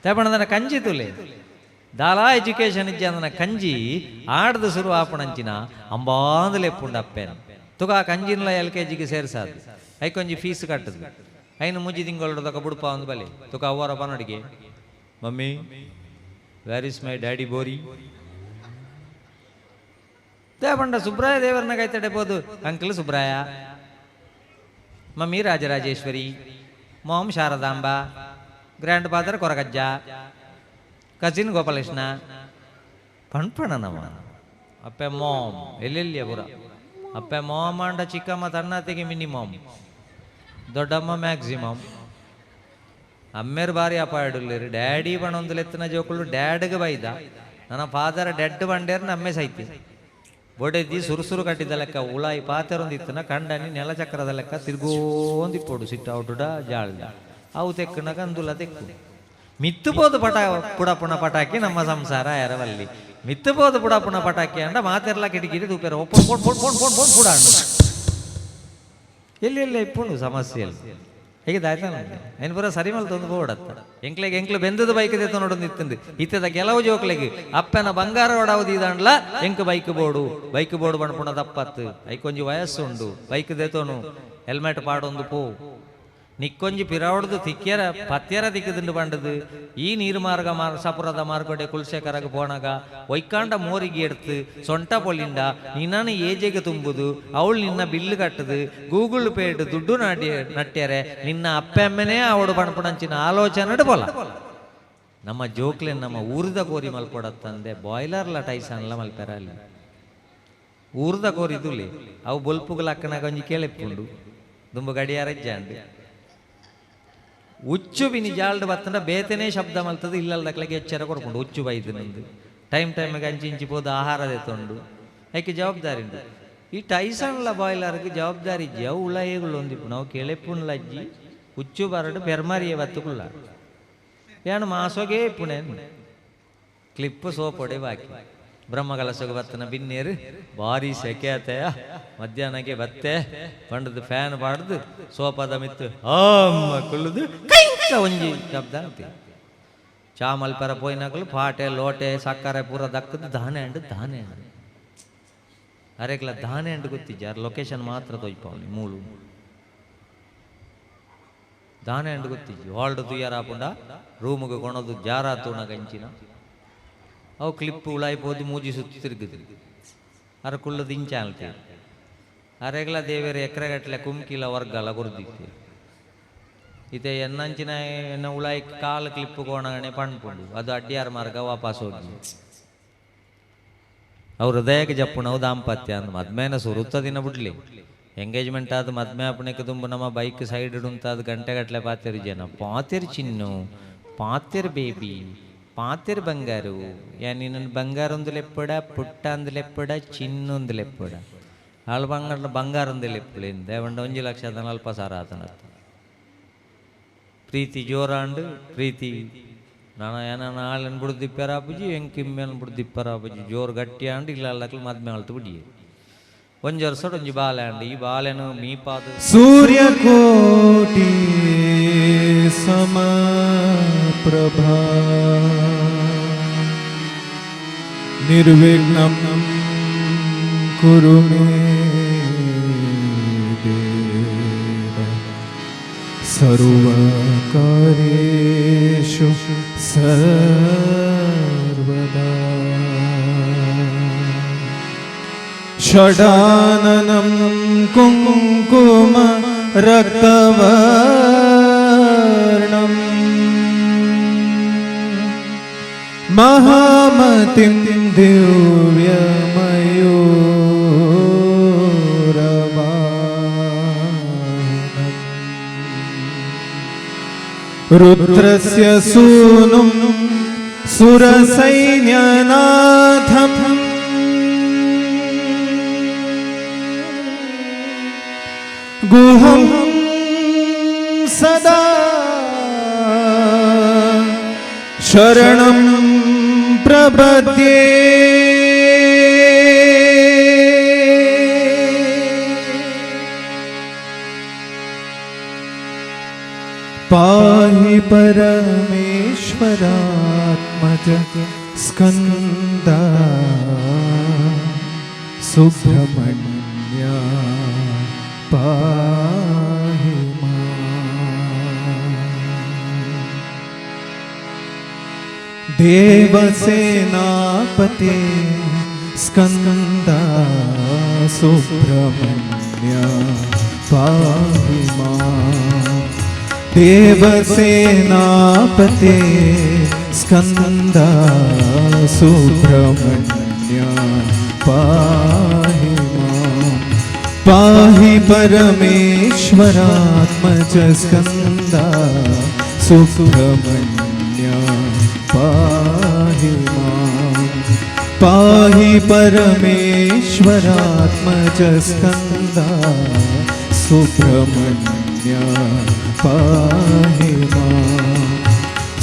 ತೇಪಣದನ ಕಂಜಿ ತುಲೆ ದಾಲಾ ಎಜುಕೇಶನ್ ಇಜ್ಜೆ ಅಂದನ ಕಂಜಿ ಆಡ್ದು ಶುರು ಆಪಣಂಚಿನ ಅಂಬಾಂದಲೆ ಎಪ್ಪುಂಡು ಅಪ್ಪೇನ ತುಗ ಆ ಕಂಜಿನ್ಲ LKGಗೆ ಸೇರ್ಸಾದು ಐಕೊಂಜಿ ಫೀಸ್ ಕಟ್ಟದು ಐನು ಮುಜ್ಜಿ ತಿಂಗಳೊಡದಕ ಬುಡುಪ ಒಂದು ಬಲೆ ತುಕ ಅವರ ಪನೊಡಿಗೆ mummy where is my daddy ಬೋರಿ ದೇವಣ್ಣ ಸುಬ್ರಾಯ ದೇವರನ್ನ ಕೈತಡೆಬೋದು uncle Subraya mummy Rajarajeshwari mom Sharadamba grandfather Koragajja cousin Gopalakrishna ಪಣ್ಪಣನವ ಅಪ್ಪೆ ಮಾಮ್ ಎಲ್ಲೆಲ್ಲಿಯ ಬುರ ಅಪ್ಪೆ ಮಾಮ್ ಅಂಡ ಚಿಕ್ಕಮ್ಮ ತನ್ನತೆಗೆ ಮಿನಿಮಮ್ ದೊಡ್ಡಮ್ಮ ಮ್ಯಾಕ್ಸಿಮಮ್ ಅಮ್ಮೇರು ಬಾರಿ ಅಪಾಯಡುಲ್ಲಿರಿ ಡ್ಯಾಡಿ ಬಣೊಂದು ಲೆತ್ತನ ಜೋಕುಳು ಡ್ಯಾಡ್ಗೆ ಬೈದ ನನ್ನ ಫಾದರ್ ಡೆಡ್ ಬಂಡೇರ್ ನಮ್ಮೆ ಸೈತಿ ಬೊಡೆದಿ ಸುರುಸುರು ಕಟ್ಟಿದ ಲೆಕ್ಕ ಉಳಾಯಿ ಪಾತೆರೊಂದಿತ್ತನ ಕಂಡನಿ ನೆಲಚಕ್ರದ ಲೆಕ್ಕ ತಿರ್ಗೋಂದಿಪ್ಪೋಡು ಸಿಟ್ಟ ಔಟುಡ ಜಾಳ್ದ ಅವು ತೆಕ್ಕನ ಕಂದುಲ ತೆಕ್ಕು ಮಿತ್ತುಬೋದು ಪುಡಪುಣ ಪಟಾಕಿ ನಮ್ಮ ಸಂಸಾರ ಎರವಲ್ಲಿ ಮಿತ್ತುಬೋದು ಪುಡಪುಣ ಪಟಾಕಿ ಅಂಡ ಮಾತೆರ್ಲ ಕಿಟಕಿರಿ ತೂಪೇರ ಪುಡ ಎಲ್ಲಿ ಇಪ್ಪುಂಡು ಸಮಸ್ಯೆಯಲ್ಲಿ ಹೇಗೆ ದಾಯ್ತಾನ ಏನು ಬರೋ ಸರಿ ಮಲ್ ತಂದು ಬೋಡತ್ತ ಎಂಕ್ಲೆಗೆ ಬೆಂದದ ಬೈಕ್ ದೇತ ನೋಡೊಂದು ಇತ್ತಂದು ಇತ್ತದ ಕೆಲವು ಜೋಕ್ಲೆಗೆ ಅಪ್ಪನ ಬಂಗಾರ ಒಡಾವದು ಇದಂಡ್ಲ ಎಂಕ್ ಬೈಕ್ ಬೋರ್ಡು ಬಣ್ಪುಣ ದಪ್ಪತ್ತು ಐಕೊಂಜಿ ವಯಸ್ಸುಂಡು ಬೈಕ್ ದೇತೋನು ಹೆಲ್ಮೆಟ್ ಪಾಡೊಂದು ಪೋ ನಿಕ್ಕೊಂಜಿ ಪಿರಾವಡ್ದು ತಿಕ್ಕ್ಯರ ಪತ್ಯರ ದಿಕ್ಕದಿಂಡು ಬಂಡದು ಈ ನೀರು ಮಾರ್ಗ ಸಪುರದ ಮಾರ್ಕೊಡೆ ಕುಲ್ಶೇಖರಗೆ ಪೋಣಗ ಒಯ್ಕಾಂಡ ಮೋರಿಗೆ ಎಡ್ತು ಸೊಂಟ ಪೊಲಿಂಡ ನಿನ್ನನ್ನು ಏಜೆಗೆ ತುಂಬುದು ಅವಳು ನಿನ್ನ ಬಿಲ್ಲು ಕಟ್ಟದು ಗೂಗಲ್ ಪೇಡ್ ದುಡ್ಡು ನಟ್ಟ್ಯಾರೆ ನಿನ್ನ ಅಪ್ಪೆಮ್ಮನೇ ಅವಡು ಬಣ್ಪುಣಂಚಿನ ಆಲೋಚನೆ ಪೊಲ ನಮ್ಮ ಜೋಕ್ಲೆ ನಮ್ಮ ಊರ್ದ ಕೋರಿ ಮಲ್ಪೊಡತ್ತಂದೆ ಬಾಯ್ಲರ್ಲ ಟೈಸನ್ಲ ಮಲ್ಪೆರ ಅಲ್ಲಿ ಊರ್ದ ಕೋರಿದುಲಿ ಅವು ಬೊಲ್ಪುಗಳ ಅಕ್ಕನಾಗ ಒಂಜಿ ಕೇಳೆಪ್ಪುಂಡು ದುಂಬ ಗಡಿಯಾರ ಜಾಂಡು ಉಚ್ಚು ಬಿನಿ ಜಾಲ್ಡ್ ಬತ್ತಂಡ ಬೇತನೇ ಶಬ್ದ ಮಲ್ತದ ಇಲ್ಲಲ್ದಕ್ಲೆಗೆ ಎಚ್ಚರ ಕೊಡ್ಕೊಂಡು ಉಚ್ಚು ಬೈದು ನಂದು ಟೈಮ್ಗೆ ಇಂಚಿ ಪೋದು ಆಹಾರ ತೆತ್ತೊಂಡು ಯಾಕೆ ಜವಾಬ್ದಾರಿ ಉಂಟು ಈ ಟೈಸನ್ಲ ಬಾಯ್ಲರ್ಗೆ ಜವಾಬ್ದಾರಿ ಇಜ್ಜಿ ಅವು ಉಳಾಯಿಗಳು ಒಂದಿಪ್ಪು ನಾವು ಕೆಳೆಪ್ಪುಣ್ಲಜ್ಜಿ ಉಚ್ಚು ಬರಡು ಬೆರ್ಮಾರಿಯ ಬತ್ತುಕುಳ್ಳ ಏನು ಮಾಸೋಗೆ ಪುಣೇನು ಕ್ಲಿಪ್ಪು ಸೋಪೊಡೆ ಬಾಕಿ ಬ್ರಹ್ಮಕಲಸಗೆ ಬತ್ತನ ಬಿನ್ನೇರು ಭಾರಿ ಸೆಕೆ ಆತೆಯ ಮಧ್ಯಾಹ್ನಕ್ಕೆ ಬತ್ತೆ ಬಂಡದು ಫ್ಯಾನ್ ಪಾಡ್ದು ಸೋಪದ ಮಿತ್ತು ಕುಳ್ಳುದು ಒಂಜಿ ಶಬ್ದ ಅಂತೀವಿ ಚಾ ಮಲ್ಪರ ಪೋಯ್ನಾಗಲು ಪಾಟೆ ಲೋಟೆ ಸಕ್ಕರೆ ಪೂರ ದಕ್ಕದು ದಾನೆ ಹಂಡು ಅರೆಗ್ಲ ದಾನೆ ಹಂಡು ಗೊತ್ತಿಜ್ಜ ಲೊಕೇಶನ್ ಮಾತ್ರ ತೊಯ್ಪವನಿ ಮೂಳು ದಾನೆ ಹಂಡು ಗೊತ್ತಿಜ್ಜಿ ಹಾಲ್ಡ್ ತುಯ್ಯಾರಾಪುಂಡ ರೂಮ್ಗೆ ಕೊಣದು ಜಾರ ತೂಣ ಗಂಚಿನ ಅವು ಕ್ಲಿಪ್ಪು ಉಳಾಯ್ಪೋದು ಮೂಜಿ ಸುತ್ತಿ ತಿರುಗಿದ್ರು ಅರ ಕುಳ್ಳದು ಇಂಚಾಲ್ತಿ ಅರೆಗ್ಲ ದೇವೇರು ಎಕರೆಗಟ್ಲೆ ಕುಮ್ಕಿಲ ವರ್ಗಲ ಗುರ್ದಿತ್ತು ಇತೆ ಎನ್ನಂಚಿನ ಎನ್ನ ಉಳಾಯಿ ಕಾಲು ಕ್ಲಿಪ್ಪು ಕೋಣಗಣೆ ಪಣ್ಪುಂಡು ಅದು ಅಡ್ಡಿಯಾರ ಮಾರ್ಗ ವಾಪಸ್ ಹೋಗಿ ಅವ್ರ ಹೃದಯಕ್ಕೆ ಜಪ್ಪುಣ ಅವು ದಾಂಪತ್ಯ ಅಂದ್ ಮದ್ಮೇನ ಸುರುತ್ತ ದಿನ ಬಿಡ್ಲಿ ಎಂಗೇಜ್ಮೆಂಟ್ ಆದ ಮದ್ಮೆ ಅಪ್ಪಣಕ್ಕೆ ತುಂಬ ನಮ್ಮ ಬೈಕ್ ಸೈಡ್ ಇಡುಂತಾದ ಗಂಟೆಗಟ್ಲೆ ಪಾತಿರು ಜನ ಪಾತಿರು ಚಿನ್ನು ಪಾತಿರು ಬೇಬಿ ಪಾತಿರ್ ಬಂಗಾರು ನಿನ್ನ ಬಂಗಾರ ಒಂದು ಲೆಪ್ಪಡ ಪುಟ್ಟ ಅಂದು ಲೆಪ್ಪಡ ಚಿನ್ನೊಂದು ಲೆಪ್ಪಡ ಆಳು ಬಂಗಾರ ಒಂದು ಲೆಪ್ಪಳಿಂದ ಒಂಡ 1,40,000 ಆತನ ಪ್ರೀತಿ ಜೋರಾಂಡು ಪ್ರೀತಿ ನಾನು ಏನ ಆಳನ್ನು ಬಿಡ್ದಿಪ್ಪರಾಪುಜಿ ಎಂಕಿಮ್ಮೆನ ಬಿಡ್ದಿಪ್ಪರಾಪುಜಿ ಜೋರು ಗಟ್ಟಿ ಆಂಡು ಇಲ್ಲ ಮದ್ಮೆ ಆಳ್ತು ಬಿಡಿ ಒಂಜಿ ವರ್ಷ ಒಂಜಿ ಬಾಲೆ ಆಂಡು ಈ ಬಾಲೆನು ಮೀಪಾದ ಸೂರ್ಯಕೋಟಿ ಸಮ ಪ್ರಭಾ ನಿರ್ವಿಘ್ನಂ ಕುರು ಮೇ ದೇವ ಸರ್ವಕಾರ್ಯೇಷು ಸರ್ವದಾ ಷಡಾನನಂ ಕುಂಕುಮ ರಕ್ತವರ್ಣಂ ಮಹಾಮತಿಂ ದಿವ್ಯಮಯೂರವಾಹನಂ ರುದ್ರಸ್ಯ ಸೂನುಂ ಸುರಸೈನ್ಯನಾಥಂ ಗುಹಂ ಸದಾ ಶರಣಂ ಪ್ರಪದ್ಯೆ ಪಾಹಿ परमेश्वरात्मज स्कंदा सुब्रह्मण्य पाहि माम्। देवसेनापते स्कंदा सुब्रह्मण्य पाहि माम्। देवसेनापते स्कंदा सुब्रह्मण्य पाहि माम्। पाहि परमेश्वरात्मज स्कंदा सुब्रह्मण्य पाहि माम्। पाहि परमेश्वरात्मज स्कंदा सुब्रह्मण्य पाहि माम्।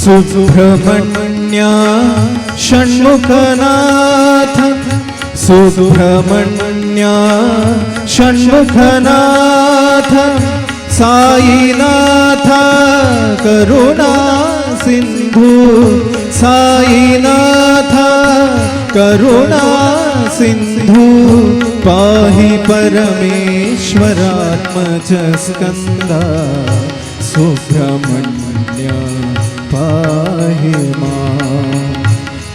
सुब्रह्मण्य षण्मुखनाथ सुब्रह्मण्य षण्मुखनाथ साईनाथ करुणा सिंधु साईनाथ करुणा सिंधु पाहि परमेश्वरात्मज स्कंदा सुब्रह्मण्य पाहि माम्।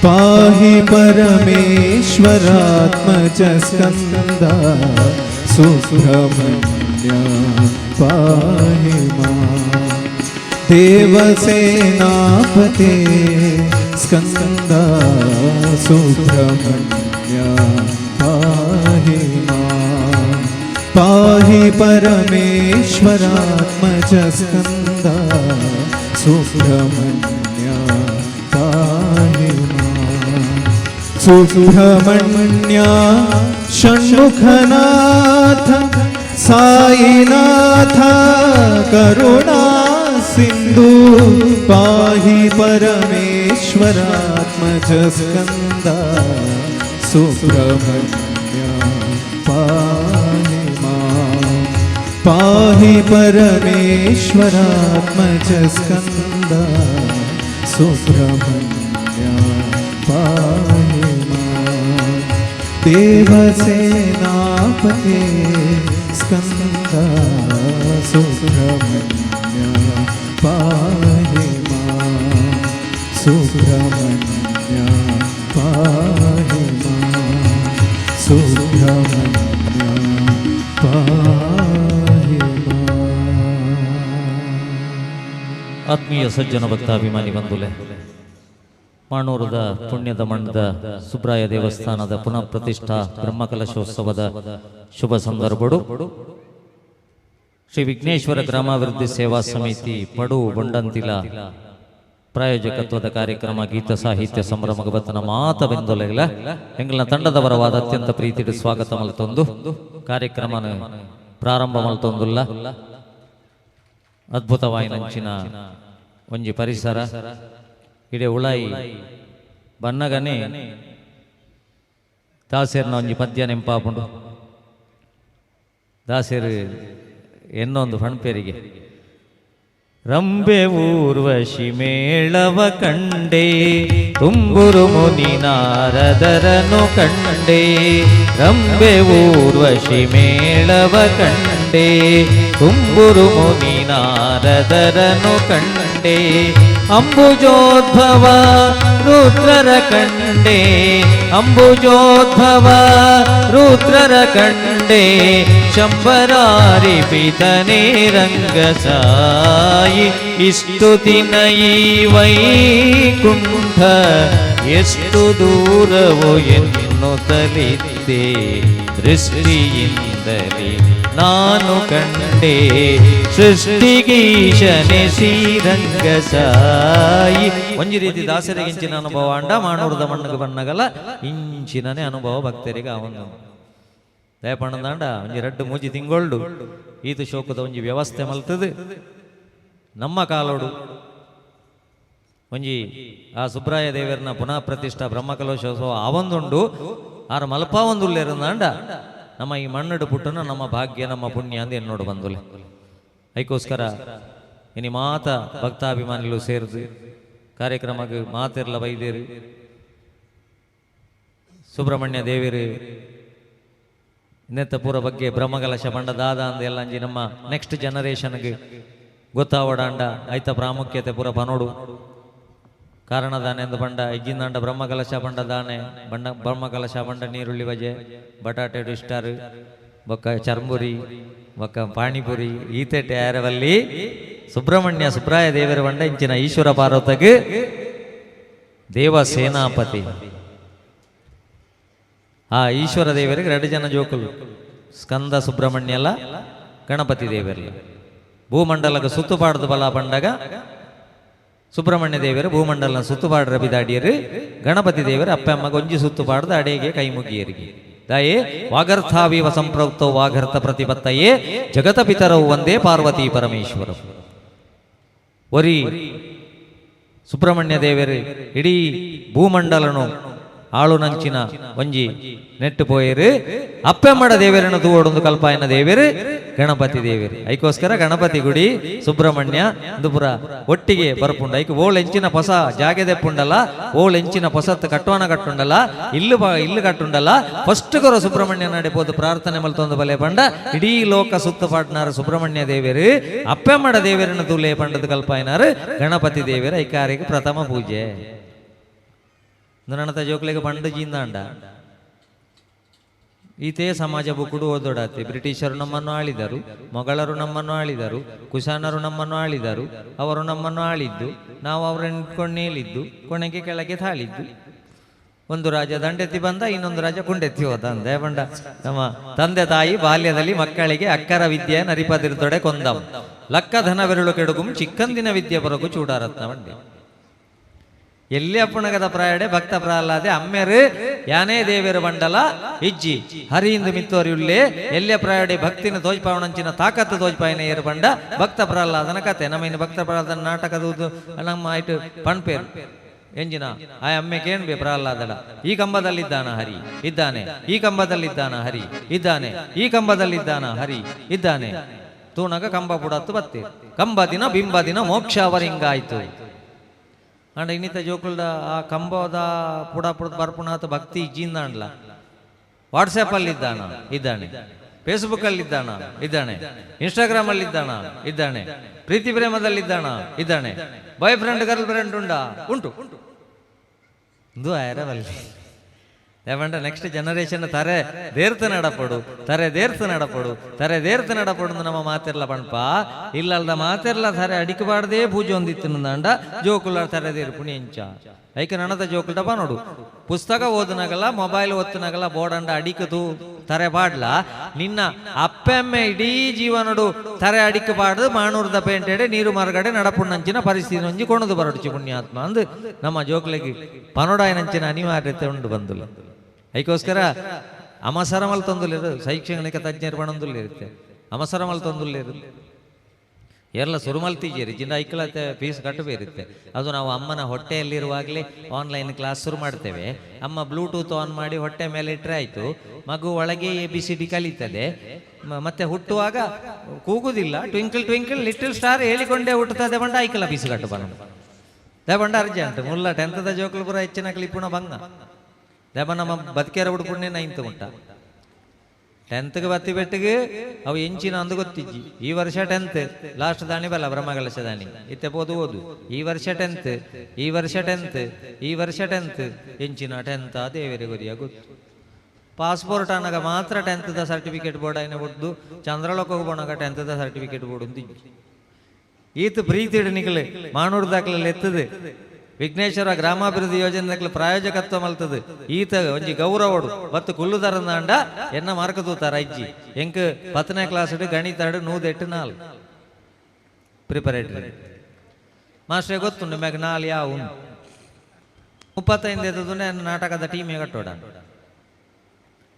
पाहि परमेश्वरात्मज स्कंदा सुब्रह्मण्य पाहि माम्। देवसेनापते स्कंदा सुब्रह्मण्य पाहि माम्। पाहि परमेश्वरात्मज स्कंदा सुब्रह्मण्य पाहि माम्। सुब्रह्मण्य षण्मुखनाथ साईनाथ करुणा सिंधु पाहि परमेश्वरात्मज स्कंदा सुब्रह्मण्य पाहि माम्। पाहि परमेश्वरात्मज स्कंदा सुब्रह्मण्य पाहि माम्। देवसेनापते स्कंदा सुब्रह्मण्य पाहि माम्। सुब्रह्मण्य पाहि माम्। सुब्रह्मण्य पाहि माम्। ಆತ್ಮೀಯ ಸಜ್ಜನ ಭಕ್ತಾಭಿಮಾನಿ ಬಂಧುಲೆ, ಮಾಣೂರದ ಪುಣ್ಯದ ಮಣ್ಣದ ಸುಬ್ರಾಯ ದೇವಸ್ಥಾನದ ಪುನಃ ಪ್ರತಿಷ್ಠಾ ಬ್ರಹ್ಮಕಲಶೋತ್ಸವದ ಶುಭ ಸಂದರ್ಭಡು ಶ್ರೀ ವಿಘ್ನೇಶ್ವರ ಗ್ರಾಮಾಭಿವೃದ್ಧಿ ಸೇವಾ ಸಮಿತಿ ಪಡು ಬೊಂಡಂತಿಲ ಪ್ರಾಯೋಜಕತ್ವದ ಕಾರ್ಯಕ್ರಮ ಗೀತ ಸಾಹಿತ್ಯ ಸಂಭ್ರಮ ಬತ್ತನ ಮಾತ ಬೆಂದೊಲೆಗಳ ಎಂಗಳ ತಂಡದವರವಾದ ಅತ್ಯಂತ ಪ್ರೀತಿಯ ಸ್ವಾಗತ ಮಲ್ತೊಂದು ಕಾರ್ಯಕ್ರಮ ಪ್ರಾರಂಭ ಮಲ್ತೊಂದುಲ್ಲ. ಅದ್ಭುತವಾಯಿನಂಚಿನ ಒಂಜಿ ಪರಿಸರ ಇಡೀ ಉಳಾಯಿ ಬನ್ನಗನೆ ದಾಸೇರ್ನ ಒಂಜಿ ಪದ್ಯ ನೆಂಪಾಪುಂಡು. ದಾಸೇರು ಎನ್ನೊಂದು ಫಣ್ಪೇರಿಗೆ ರಂಬೆ ಊರ್ವಶಿ ಮೇಳವ ಕಂಡೆ ತುಂಬುರು ಮುನಿ ನಾರದರನು ಕಂಡೆ. ರಂಬೆ ಊರ್ವಶಿ ಮೇಳವ ಕಂಡೆ ತುಂಬುರು ಮುನಿ ನಾರದರನು ಕಂಡೆ. ಅಂಬುಜೋದ್ಭವ ರುದ್ರರ ಕಂಡೆ ಅಂಬುಜೋದ್ಭವ ರುದ್ರರ ಕಂಡೆ. ಶಂಬರಾರಿ ಪಿತನೇ ರಂಗಸಾಯಿ ಇಷ್ಟು ದಿನ ಈ ವೈಕುಂಠ ಎಷ್ಟು ದೂರವೋ ಎನ್ನುತ್ತಲಿದ್ದೆ ದೃಷ್ಟಿಯಿಂದಲೇ ನಾನು ಕಂಡೆ. ಸೃಷ್ಟಿಗೀಶನೆ ಶ್ರೀರಂಗಸಾಯಿ. ಒಂಜಿ ರೀತಿ ದಾಸರಿಗೆ ಇಂಚಿನ ಅನುಭವ ಅಂಡ ಮಾಣೂರದ ಮಣ್ಣಗೆ ಬಣ್ಣಗಲ ಇಂಚಿನನೇ ಅನುಭವ ಭಕ್ತರಿಗೆ ಅವನು ದಯಪಣ್ಣದಾಂಡ ಒಂಜಿ ರಡ್ಡು ಮೂಜಿ ತಿಂಗೊಳ್ಳು ಈತ ಶೋಕದ ಒಂಜಿ ವ್ಯವಸ್ಥೆ ಮಲ್ತದು ನಮ್ಮ ಕಾಲೋಡು ಒಂಜಿ ಆ ಸುಬ್ರಾಯ ದೇವರನ್ನ ಪುನಃ ಪ್ರತಿಷ್ಠಾ ಬ್ರಹ್ಮಕಲಶೋತ್ಸವ ಅವೊಂದುಂಡು ಆರ ಮಲ್ಪ ಒಂದುಲ್ಲೇರಂದಾಂಡ ನಮ್ಮ ಈ ಮಣ್ಣಡು ಪುಟ್ಟನ ನಮ್ಮ ಭಾಗ್ಯ ನಮ್ಮ ಪುಣ್ಯ ಅಂದು ಎನ್ನೋಡು ಬಂದುಲೆ. ಅದಕ್ಕೋಸ್ಕರ ಇನಿ ಮಾತ ಭಕ್ತಾಭಿಮಾನಿಗಳು ಸೇರಿದು ಕಾರ್ಯಕ್ರಮಕ್ಕೆ ಮಾತೆರ್ಲ ಬೈದೇರು ಸುಬ್ರಹ್ಮಣ್ಯ ದೇವಿರು ಇನ್ನೆತ್ತ ಪೂರ ಬಗ್ಗೆ ಬ್ರಹ್ಮಕಲಶ ಪಂಡ ದಾದ ಅಂದ ಎಲ್ಲ ಅಂಜಿ ನಮ್ಮ ನೆಕ್ಸ್ಟ್ ಜನರೇಷನ್ಗೆ ಗೊತ್ತಾವಡಾಂಡ ಐತ ಪ್ರಾಮುಖ್ಯತೆ ಪೂರ ಪನೋಡು ಕಾರಣದಾನೆ ಎಂದು ಪಂಡ ಇಜ್ಜಿಂದಾಂಡ ಬ್ರಹ್ಮಕಲಶ ಪಂಡ ದಾನೆ ಬಂಡ ಬ್ರಹ್ಮಕಲಶ ಪಂಡ ನೀರುಳ್ಳಿ ಬಜೆ ಬಟಾಟೆ ಡಿಸ್ಟಾರ್ ಬೊಕ್ಕ ಚರ್ಮುರಿ ಬೊಕ್ಕ ಪಾಣಿಪುರಿ ಈತೆಟ್ಟೆ ಯಾರವಲ್ಲಿ ಸುಬ್ರಹ್ಮಣ್ಯ ಸುಬ್ರಾಯ ದೇವರ ಬಂಡ ಇಂಚಿನ ಈಶ್ವರ ಪಾರ್ವತಗೆ ದೇವ ಸೇನಾಪತಿ ಆ ಈಶ್ವರ ದೇವರಿಗೆ 2 ಜನ ಜೋಕುಲು ಸ್ಕಂದ ಸುಬ್ರಹ್ಮಣ್ಯಲ ಗಣಪತಿ ದೇವರಲ್ಲ ಭೂಮಂಡಲಕ್ಕೆ ಸುತ್ತುಪಾಡ್ದು ಬಲ ಪಂಡಗ ಸುಬ್ರಹ್ಮಣ್ಯ ದೇವರ ಭೂಮಂಡಲ ಸುತ್ತುಪಾಡ್ರ ಬಿದಾಡಿಯರು ಗಣಪತಿ ದೇವರ ಅಪ್ಪ ಅಮ್ಮ ಗೊಂಜಿ ಸುತ್ತುಪಾಡ್ದು ಅಡೆಗೆ ಕೈ ಮುಗಿಯರಿಗೆ ದಾಯೇ ವಾಗರ್ಥಾವಿವ ಸಂಪ್ರೌಕ್ತೋ ವಾಗರ್ಥ ಪ್ರತಿಪತ್ತಯೇ ಜಗತ ಪಿತರವು ಒಂದೇ ಪಾರ್ವತಿ ಪರಮೇಶ್ವರ ಒರಿ ಸುಬ್ರಹ್ಮಣ್ಯ ದೇವರು ಇಡೀ ಭೂಮಂಡಲನು ಆಳು ನಂಚಿನ ಒಂಜಿ ನೆಟ್ಟು ಪೋಯರು ಅಪ್ಪೆಮ್ಮಡ ದೇವರನ್ನು ತೂವೊಂದು ಕಲ್ಪಾಯನ ದೇವರು ಗಣಪತಿ ದೇವರು ಐಕೋಸ್ಕರ ಗಣಪತಿ ಗುಡಿ ಸುಬ್ರಹ್ಮಣ್ಯ ಪುರ ಒಟ್ಟಿಗೆ ಬರ್ಪುಂಡ ಐಕ್ ಓಳ್ ಎಂಚಿನ ಹೊಸ ಜಾಗೆದೆಪ್ಪುಂಡಲ್ಲ ಓಳ್ ಎಂಚಿನ ಹೊಸತ್ ಕಟ್ಟುವನ ಕಟ್ಟುಂಡಲ್ಲ ಇಲ್ಲು ಕಟ್ಟುಂಡಲ್ಲ ಫಸ್ಟ್ ಕೊರ ಸುಬ್ರಹ್ಮಣ್ಯ ನಡಿಪೋದು ಪ್ರಾರ್ಥನೆ ಮಲ್ತೊಂದು ಬಲೆ ಪಂಡ ಇಡೀ ಲೋಕ ಸುತ್ತಪಾಟ್ನಾರ ಸುಬ್ರಹ್ಮಣ್ಯ ದೇವರು ಅಪ್ಪೆಮ್ಮಡ ದೇವರನ್ನು ತೂಲೆ ಪಂಡದ ಕಲ್ಪಾಯನಾರು ಗಣಪತಿ ದೇವರ ಐಕಾರಿಗೆ ಪ್ರಥಮ ಪೂಜೆ ನನ್ನತ ಜೋಕ್ಲೆಗೆ ಪಂಡು ಜೀಂದಾಂಡ ಈತೇ ಸಮಾಜ ಬುಕ್ಕುಡು ಓದೋಡಾತಿ ಬ್ರಿಟಿಷರು ನಮ್ಮನ್ನು ಆಳಿದರು ಮೊಘಲರು ನಮ್ಮನ್ನು ಆಳಿದರು ಕುಶಾನರು ನಮ್ಮನ್ನು ಆಳಿದರು ಅವರು ನಮ್ಮನ್ನು ಆಳಿದ್ದು ನಾವು ಅವರನ್ನು ಇಟ್ಕೊಂಡು ನೇಲಿದ್ದು ಕೊನೆಗೆ ಕೆಳಗೆ ತಾಳಿದ್ದು ಒಂದು ರಾಜ ದಂಡೆತ್ತಿ ಬಂದ ಇನ್ನೊಂದು ರಾಜ ಕುಂಡೆತ್ತಿ ಹೋದ ಅಂದೆ ಬಂಡ ನಮ್ಮ ತಂದೆ ತಾಯಿ ಬಾಲ್ಯದಲ್ಲಿ ಮಕ್ಕಳಿಗೆ ಅಕ್ಕರ ವಿದ್ಯೆ ನರಿಪದಿರ್ತೊಡೆ ಕೊಂದಂ ಲಕ್ಕ ಧನ ಬೆರಳು ಕೆಡುಗುಂ ಚಿಕ್ಕಂದಿನ ವಿದ್ಯೆ ಬರಗು ಚೂಡಾರತ್ನ ಬಂಡೆ ಎಲ್ಲಿ ಅಪ್ಪಣಗದ ಪ್ರಾಯಡೆ ಭಕ್ತ ಪ್ರಹ್ಲಾದೆ ಅಮ್ಮೆರು ಯಾನೇ ದೇವೇರು ಬಂಡಲ ಇಜ್ಜಿ ಹರಿಯಿಂದ ಮಿತ್ತೋರಿಯುಳ್ಳೇ ಎಲ್ಲೆ ಪ್ರಾಯಡೆ ಭಕ್ತಿನ ತೋಜ್ಪಾವಣಂಚಿನ ತಾಕತ್ತು ತೋಜ್ಪಾಯನ ಏರು ಬಂಡ ಭಕ್ತ ಪ್ರಹ್ಲಾದನ ಕತೆ ನಮ್ಮ ಇನ್ನು ಭಕ್ತ ಪ್ರಹ್ಲಾದನ ನಾಟಕದ ನಮ್ಮ ಆಯ್ತು ಪಣ್ಪೇರು ಎಂಜಿನ ಆ ಅಮ್ಮೆ ಕೇಳ್ಬೆ ಪ್ರಹ್ಲಾದಡ ಈ ಕಂಬದಲ್ಲಿದ್ದಾನ ಹರಿ ಇದ್ದಾನೆ ಈ ಕಂಬದಲ್ಲಿದ್ದಾನ ಹರಿ ಇದ್ದಾನೆ ಈ ಕಂಬದಲ್ಲಿದ್ದಾನ ಹರಿ ಇದ್ದಾನೆ ತೂನಗ ಕಂಬ ಪುಡತ್ತು ಬತ್ತೆ ಕಂಬ ದಿನ ಬಿಂಬ ದಿನ ಮೋಕ್ಷ ಅವರಿಂಗಾಯ್ತು ಅಂಡ ಇನ್ನಿತ ಜೋಕುಲ್ಡ ಆ ಕಂಬದ ಪುಡ ಬರ್ಪುಣಾತ ಭಕ್ತಿ ಇಜ್ಜಿಂದಾಂಡ್ಲ ವಾಟ್ಸಪ್ ಅಲ್ಲಿ ಇದ್ದಾನೆ ಫೇಸ್ಬುಕ್ ಅಲ್ಲಿ ಇದ್ದಾನೆ ಇನ್ಸ್ಟಾಗ್ರಾಮ್ ಅಲ್ಲಿ ಇದ್ದಾನೆ ಪ್ರೀತಿ ಪ್ರೇಮದಲ್ಲಿ ಇದ್ದಾನೆ ಬಾಯ್ ಫ್ರೆಂಡ್ ಗರ್ಲ್ ಫ್ರೆಂಡ್ ಉಂಟು ಇದು ಆಯರವಲ್ಲಿ ಏಮಂಡ ನೆಕ್ಸ್ಟ್ ಜನರೇಷನ್ ತರೆ ದೇರ್ತು ನಡಪಡು ನಮ್ಮ ಮಾತೆರ್ಲ ಪಣಪ ಇಲ್ಲಲ್ದ ಮಾತೆರ್ಲ ತರೆ ಅಡಿಕಬಾರ್ದೇ ಪೂಜೆ ಹೊಂದಿತ್ತು ನಂದ ಜೋಕುಲ ತರೆ ದೇರ್ಪುಣಿ ಎಂಚ ಐಕ ನನದ ಜೋಕುಲ್ಡ ನೋಡು ಪುಸ್ತಕ ಓದನಾಗಲ್ಲ ಮೊಬೈಲ್ ಒತ್ತನಾಗಲ್ಲ ಬೋರ್ಡಂಡ ಅಡಿಕದು ತರೆ ಬಾಡ್ಲ ನಿನ್ನ ಅಪ್ಪೆಮ್ಮೆ ಇಡೀ ಜೀವನಡು ತರೆ ಅಡಿಕಬಾರ್ದು ಮಾಣೂರ್ದ ಪೇಂಟೆಡೆ ನೀರು ಮರಗಡೆ ನಡಪುಣ್ಣಂಚಿನ ಪರಿಸ್ಥಿತಿ ಒಂಜಿ ಕೊಣದು ಬರಡ್ಚಿ ಪುಣ್ಯಾತ್ಮ ಅಂದು ನಮ್ಮ ಜೋಕ್ಲೆಗೆ ಪನೋಡಾಯನಂಚಿನ ಅನಿವಾರ್ಯತೆ ಉಂಡು ಬಂದುಲ್ಲ ಐಕೋಸ್ಕರ ಅಮಸರಮಲ್ ತೊಂದುಲಿರು ಶೈಕ್ಷಣಿಕ ತಜ್ಞರು ಬಣಂದುಲ್ಲಿರುತ್ತೆ ಅಮಸರಮಲ್ ತೊಂದುಲ್ಲಿರುತ್ತೆ ಎಲ್ಲ ಸುರುಮಲ್ತಿದ್ದೀರಿ ಜಿಂದ ಐಕ್ಲತೆ ಫೀಸ್ ಕಟ್ಟಬೇರುತ್ತೆ ಅದು ನಾವು ಅಮ್ಮನ ಹೊಟ್ಟೆಯಲ್ಲಿರುವಾಗಲೇ ಆನ್ಲೈನ್ ಕ್ಲಾಸ್ ಶುರು ಮಾಡ್ತೇವೆ ಅಮ್ಮ ಬ್ಲೂಟೂತ್ ಆನ್ ಮಾಡಿ ಹೊಟ್ಟೆ ಮೇಲೆ ಇಟ್ಟರೆ ಆಯಿತು ಮಗು ಒಳಗೆ ABCD ಕಲಿತದೆ ಮತ್ತೆ ಹುಟ್ಟುವಾಗ ಕೂಗುದಿಲ್ಲ ಟ್ವಿಂಕಲ್ ಲಿಟಲ್ ಸ್ಟಾರ್ ಹೇಳಿಕೊಂಡೇ ಹುಟ್ಟುತ್ತದೆ ಬಂಡ ಐಕಲ ಫೀಸ್ ಕಟ್ಟು ಬಂಡ ಅರ್ಜೆಂಟ್ ಮುಲ್ಲ 10th ಜೋಕುಲು ಪುರ ಹೆಚ್ಚಿನ ಕ್ಲಿಪುಣ ಭಂಗ ದೇವ ನಮ್ಮ ಬದುಕೇರ ಹುಡುಪುಣ್ಣೆ 9th ಉಂಟ 10th ಬತ್ತಿ ಬೆಟ್ಟಿಗೆ ಅವು ಎಂಚಿನ ಅಂದು ಗೊತ್ತಿಜ್ಜಿ ಈ ವರ್ಷ 10th ಲಾಸ್ಟ್ ದಾಣಿ ಬಲ್ಲ ಬ್ರಹ್ಮಕಲಶ ದಾಣಿ ಇತ್ತೆ ಪೋದು ಓದು ಈ ವರ್ಷ 10th ಎಂಚಿನ 10th ದೇವರೇ ಗೊರಿಯ ಗೊತ್ತು ಪಾಸ್ಪೋರ್ಟ್ ಅನ್ನಗ ಮಾತ್ರ 10th ಸರ್ಟಿಫಿಕೇಟ್ ಬೋರ್ಡ್ అయిన ಒಡ್ದು ಚಂದ್ರಲೋಕಕ್ಕೆ ಬೋಣಗ 10th ಸರ್ಟಿಫಿಕೇಟ್ ಬೋರ್ಡ್ ಉಂದಿ ಈತ ಪ್ರೀತಿ ನಿಕಲೆ ಮಾನೂರು ದಾಖಲೆ ಎತ್ತದು ವಿಘ್ನೇಶ್ವರ ಗ್ರಾಮಾಭಿವೃದ್ಧಿ ಯೋಜನೆ ಪ್ರಾಯೋಜಕತ್ವ ಮಲ್ತದು ಈತ ಒಂಜಿ ಗೌರವಡು ಬತ್ತು ಕುಲ್ಲುದರಂದಾಂಡ ಎನ್ನ ಮಾರ್ಕ ತೂತಾರ ಅಜ್ಜಿ ಎಂಕ್ 10ನೇ ಕ್ಲಾಸ್ ಗಣಿತ 104 ಪ್ರಿಪರೇಟರಿ ಮಾಸ್ಟ್ರೇ ಗೊತ್ತುಂಡು ಮ್ಯಾಗ 4 ಯಾವ 35 ಎತ್ತದುಂಡೆ ನಾಟಕದ ಟೀಮೇ ಕಟ್ಟೋಡ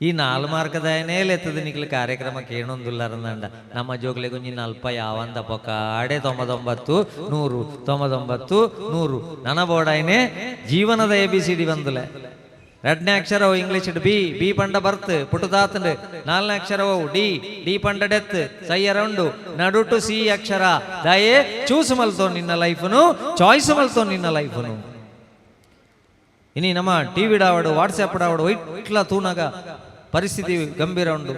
ಈ 4 ಮಾರ್ಕದ ಏನೇಲೆತ್ತದು ನಿಕ್ಲಿ ಕಾರ್ಯಕ್ರಮಕ್ಕೆ ಏನೊಂದುಲ್ಲಾರಂದಂಡ ನಮ್ಮ ಜೋಗ್ಲೆ ಗುಂಜಿನ ಅಲ್ಪ ಯಾವಂದ ಪೊಕ್ಕ ಆಡೆ 99 100 ನನ್ನ ಬೋಡಾಯ್ನೆ ಜೀವನದ ABCD ಬಂದುಲೆ ಎರಡನೇ ಅಕ್ಷರವು ಇಂಗ್ಲಿಷ್ ಬಿ ಬಿ ಪಂಡ ಬರ್ತ್ ಪುಟದಾತಂಡು ನಾಲ್ನೇ ಅಕ್ಷರವು ಡಿ ಡಿ ಪಂಡ ಡೆತ್ ಸೈಯರೌಂಡು ನಡುಟು ಸಿ ಅಕ್ಷರ ದಯೆ ಚೂಸ್ ಮಲ್ತೋ ನಿನ್ನ ಲೈಫ್ನು ಚಾಯ್ಸ್ ಮಲ್ತೋ ನಿನ್ನ ಲೈಫ್ನು ಇನಿ ನಮ್ಮ ಟಿವಿ ಡಾವಡು ವಾಟ್ಸ್ಆಪ್ ಡಾವಡು ಇಟ್ಲ ತೂನಾಗ ಪರಿಸ್ಥಿತಿ ಗಂಭೀರ ಉಂಡು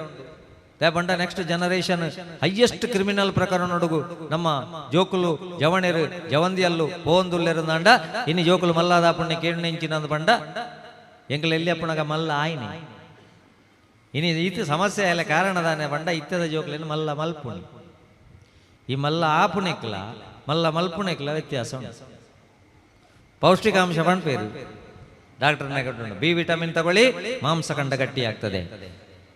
ಪಂಡ ನೆಕ್ಸ್ಟ್ ಜನರೇಷನ್ ಹೈಯೆಸ್ಟ್ ಕ್ರಿಮಿನಲ್ ಪ್ರಕರಣ ನಡುಗು ನಮ್ಮ ಜೋಕುಲು ಜವಣೆರು ಜವಂದಿಯಲ್ಲು ಪೋಂದುಲ್ಲೆರುಂದಾಂಡ ಇನ್ನು ಜೋಕುಲು ಮಲ್ಲಾದ ಪುಣ್ಯ ಕೇಳಿನೆಂಚಿನಂದು ಪಂಡ ಎಂಕಲ್ ಎಲ್ಲಿ ಅಪ್ಪಣಗ ಮಲ್ಲ ಆಯ್ನೆ ಇನಿ ಈತ ಸಮಸ್ಯೆ ಎಲ್ಲ ಕಾರಣದಾನೆ ಪಂಡ ಇತ್ತದ ಜೋಕುಲೇನು ಮಲ್ಲ ಮಲ್ಪುಣಿ ಈ ಮಲ್ಲ ಆಪುಣಿಕ್ಲ ಮಲ್ಲ ಮಲ್ಪುಣಿಕ್ಲ ವ್ಯತ್ಯಾಸ ಉಂಟು ಪೌಷ್ಟಿಕಾಂಶ ಪಂಪೇರು ಡಾಕ್ಟರ್ನೇ ಕೊಟ್ಟು ಬಿ ವಿಟಮಿನ್ ತಗೊಳ್ಳಿ ಮಾಂಸ ಕಂಡ ಗಟ್ಟಿ ಆಗ್ತದೆ,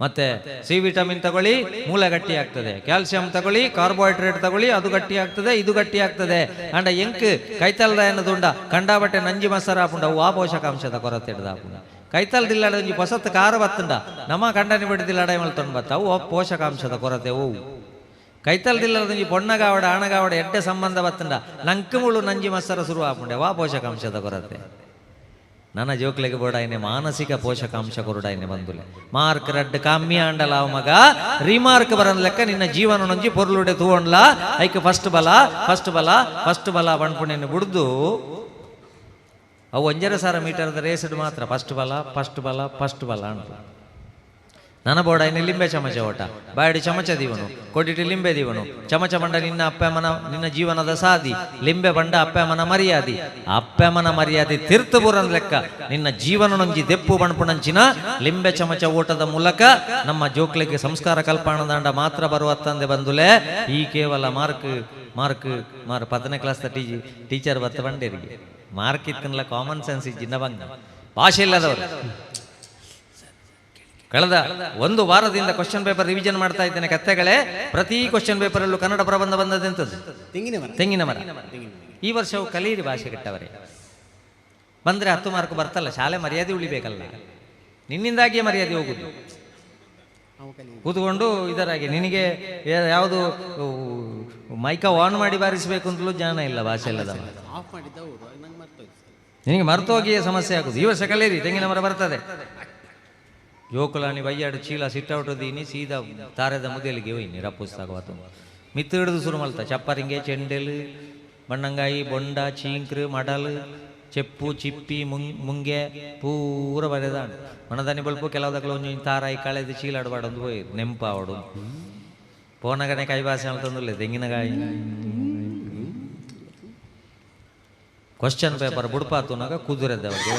ಮತ್ತೆ ಸಿ ವಿಟಮಿನ್ ತಗೊಳ್ಳಿ ಮೂಳೆ ಗಟ್ಟಿ ಆಗ್ತದೆ, ಕ್ಯಾಲ್ಸಿಯಂ ತಗೊಳ್ಳಿ ಕಾರ್ಬೋಹೈಡ್ರೇಟ್ ತಗೊಳ್ಳಿ ಅದು ಗಟ್ಟಿ ಆಗ್ತದೆ ಇದು ಗಟ್ಟಿ ಆಗ್ತದೆ ಅಂಡ ಎಂಕ್ ಕೈತಲ್ದ ಎನ್ನದುಂಡ ಕಂಡಾಬಟ್ಟೆ ನಂಜಿ ಮಸಾರ ಆಪುಂಡ ಆ ಪೋಷಕಾಂಶದ ಕೊರತೆ ಹಿಡ್ದಾಪುಂಡ ಕೈತಲ್ದಿಲ್ಲಾಡ ಒಂಜಿ ಹೊಸತ್ ಖಾರ ಬತ್ತುಂಡ ನಮ್ಮ ಕಂಡನಿ ಬಿಡದಿಲ್ಲಾಡ ಮಲ್ತೊಂಡು ಬತ್ತ ಅವು ಪೋಷಕಾಂಶದ ಕೊರತೆ ಓವು ಕೈತಲ್ದಿಲ್ಲದಂಜಿ ಪೊಣ್ಣಗಾವಡ ಆಣಗಾವಡ ಎಡ್ಡೆ ಸಂಬಂಧ ಬತ್ತುಂಡ ನಂಕು ಮುಳು ನಂಜಿ ಮಸಾರ ಶುರು ಆಪುಂಡೆ ವಾ ಪೋಷಕಾಂಶದ ಕೊರತೆ ನನ್ನ ಜೋಕ್ಲೆಗೆ ಬೋಡಾಯ್ನೆ ಮಾನಸಿಕ ಪೋಷಕಾಂಶ ಕೊರಡಾಯ್ನೆ ಬಂದುಲೆ ಮಾರ್ಕ್ ರಡ್ ಕಮ್ಮಿ ಆಂಡಲ ಮಗ ರಿಮಾರ್ಕ್ ಬರನ್ ಲೆಕ್ಕ ನಿನ್ನ ಜೀವನ ನೊಂಜಿ ಪೊರ್ಲುಡೆ ತೂವೊಂಡ್ಲ ಐಕ್ ಫಸ್ಟ್ ಬಲ ಬಣ್ಪುಣೆಯನ್ನು ಬಿಡ್ದು ಅವು 1.5 ಮೀಟರ್ದ ರೇಸ್ಡ್ ಮಾತ್ರ ಫಸ್ಟ್ ಬಲ ಅಂತ ನನ್ನ ಬೋಡಾಯ್ನೆ ಲಿಂಬೆ ಚಮಚ ಓಟ ಬಾಯಡಿ ಚಮಚ ದೀವನು ಕೊಡಿಟಿ ಲಿಂಬೆ ದೀವನು ಚಮಚ ಬಂಡ ನಿನ್ನ ಅಪ್ಪಮ್ಮನ ನಿನ್ನ ಜೀವನದ ಸಾದಿ ಲಿಂಬೆ ಬಂಡ ಅಪ್ಪಮ್ಮನ ಮರ್ಯಾದೆ ತೀರ್ಥಪುರನ್ ಲೆಕ್ಕ ನಿನ್ನ ಜೀವನ ನೊಂಜಿ ದೆಪ್ಪು ಬಣ್ಪುಣಂಚಿನ ಲಿಂಬೆ ಚಮಚ ಓಟದ ಮೂಲಕ ನಮ್ಮ ಜೋಕ್ಲಿಗೆ ಸಂಸ್ಕಾರ ಕಲ್ಪಾಣದಾಂಡ ಮಾತ್ರ ಬರುವತ್ತಂದೆ ಬಂದುಲೆ ಈ ಕೇವಲ ಮಾರ್ಕ್ 10ನೇ ಕ್ಲಾಸ್ ಟೀಚರ್ ಬತ್ತ ಬಂಡೇರಿಗೆ ಮಾರ್ಕ್ ಇತ್ತನ್ಲ ಕಾಮನ್ ಸೆನ್ಸ್ ಇಜ್ಜಿನ ಬಂಗ ಭಾಷೆ ಇಲ್ಲದವರು ಕಳೆದ 1 ವಾರದಿಂದ ಕ್ವಶನ್ ಪೇಪರ್ ರಿವಿಷನ್ ಮಾಡ್ತಾ ಇದ್ದೇನೆ ಕತ್ತೆಗಳೇ. ಪ್ರತಿ ಕ್ವಶನ್ ಪೇಪರ್ ಅಲ್ಲೂ ಕನ್ನಡ ಪ್ರಬಂಧ ಬಂದದೆಂತದ್ದು ತೆಂಗಿನ ಮರ. ಈ ವರ್ಷವು ಕಲೀರಿ ಭಾಷೆ ಕೆಟ್ಟವರೇ ಬಂದ್ರೆ 10 ಮಾರ್ಕ್ ಬರ್ತಲ್ಲ, ಶಾಲೆ ಮರ್ಯಾದೆ ಉಳಿಬೇಕಲ್ಲ, ನಿನ್ನಿಂದಾಗಿಯೇ ಮರ್ಯಾದೆ ಹೋಗುದು. ಕೂತ್ಕೊಂಡು ಇದರಾಗಿ ನಿನಗೆ ಯಾವುದು ಮೈಕ ಆನ್ ಮಾಡಿ ಬಾರಿಸಬೇಕು ಅಂತಲೂ ಜ್ಞಾನ ಇಲ್ಲ, ಭಾಷೆ ಇಲ್ಲದ ನಿನಗೆ ಮರ್ತೋಗಿಯೇ ಸಮಸ್ಯೆ ಆಗುದು. ಈ ವರ್ಷ ಕಲೀರಿ, ತೆಂಗಿನ ಮರ ಬರ್ತದೆ. ಜೋಕುಲಾನಿ ಬಯ್ಯಾಡು ಚೀಲ ಸಿಟ್ಟೌಟದೀನಿ ಸೀದಾ ತಾರದ ಮುದಲಿಗೆ ಹೋಯ್ನಿ ರಪ್ಪುಸ್ತಾಗವಾತ ಮಿತ್ತು ಹಿಡಿದು ಶುರು ಮಲ್ತ ಚಪ್ಪರಿಂಗೆ ಚೆಂಡೆಲು ಬಣ್ಣಂಗಾಯಿ ಬೊಂಡ ಚೀಂಕ್ರು ಮಡಲು ಚೆಪ್ಪು ಚಿಪ್ಪಿ ಮುಂಗೆ ಪೂರ ಬರೆದ ಮನದಾನಿ ಬಲ್ಪು ಕೆಲವುದಕ್ಕೂ ಒಂಜೊಂದು ತಾರಾಯಿ ಕಳೆದು ಚೀಲ ಆಡಬಾರ್ದು ಹೋಯ್ ನೆಂಪ ಆವಡು ಪೋನಗನೆ ಕೈ ಭಾಷೆ ಅಂತಂದಿಲ್ಲ ತೆಂಗಿನಕಾಯಿ ಕ್ವಶನ್ ಪೇಪರ್ ಬುಡ್ಪಾತುನಾಗ ಕುದುರೆದವರಿಗೆ